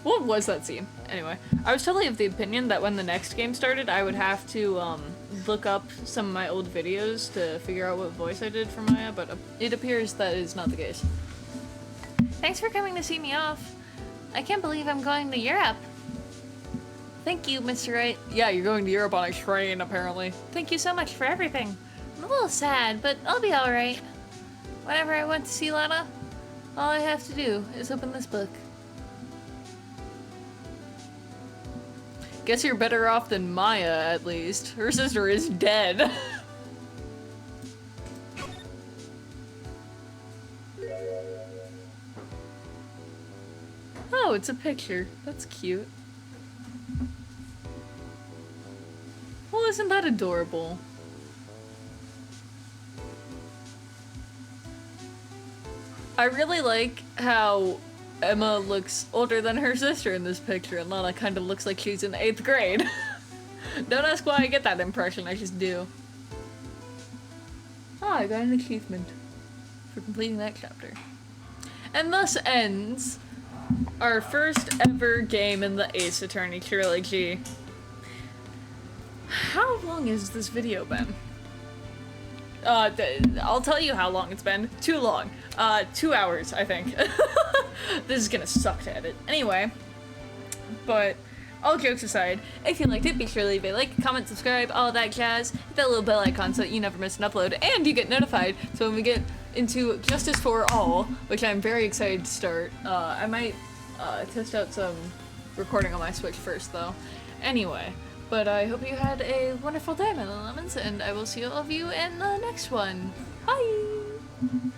what was that scene? Anyway, I was totally of the opinion that when the next game started, I would have to, look up some of my old videos to figure out what voice I did for Maya, but it appears that is not the case. Thanks for coming to see me off. I can't believe I'm going to Europe. Thank you, Mr. Wright. Yeah, you're going to Europe on a train, apparently. Thank you so much for everything. I'm a little sad, but I'll be alright. Whenever I want to see Lana, all I have to do is open this book. Guess you're better off than Maya, at least. Her sister is dead. Oh, it's a picture. That's cute. Well, isn't that adorable? I really like how Emma looks older than her sister in this picture, and Lana kind of looks like she's in 8th grade. Don't ask why I get that impression, I just do. Ah, I got an achievement for completing that chapter. And thus ends our first ever game in the Ace Attorney trilogy. How long has this video been? I'll tell you how long it's been. Too long. 2 hours, I think. This is gonna suck to edit. Anyway, but all jokes aside, if you liked it, be sure to leave a like, comment, subscribe, all that jazz. Hit that little bell icon so that you never miss an upload, and you get notified so when we get into Justice for All, which I'm very excited to start. I might test out some recording on my Switch first, though. Anyway. But I hope you had a wonderful day, my little lemons, and I will see all of you in the next one. Bye!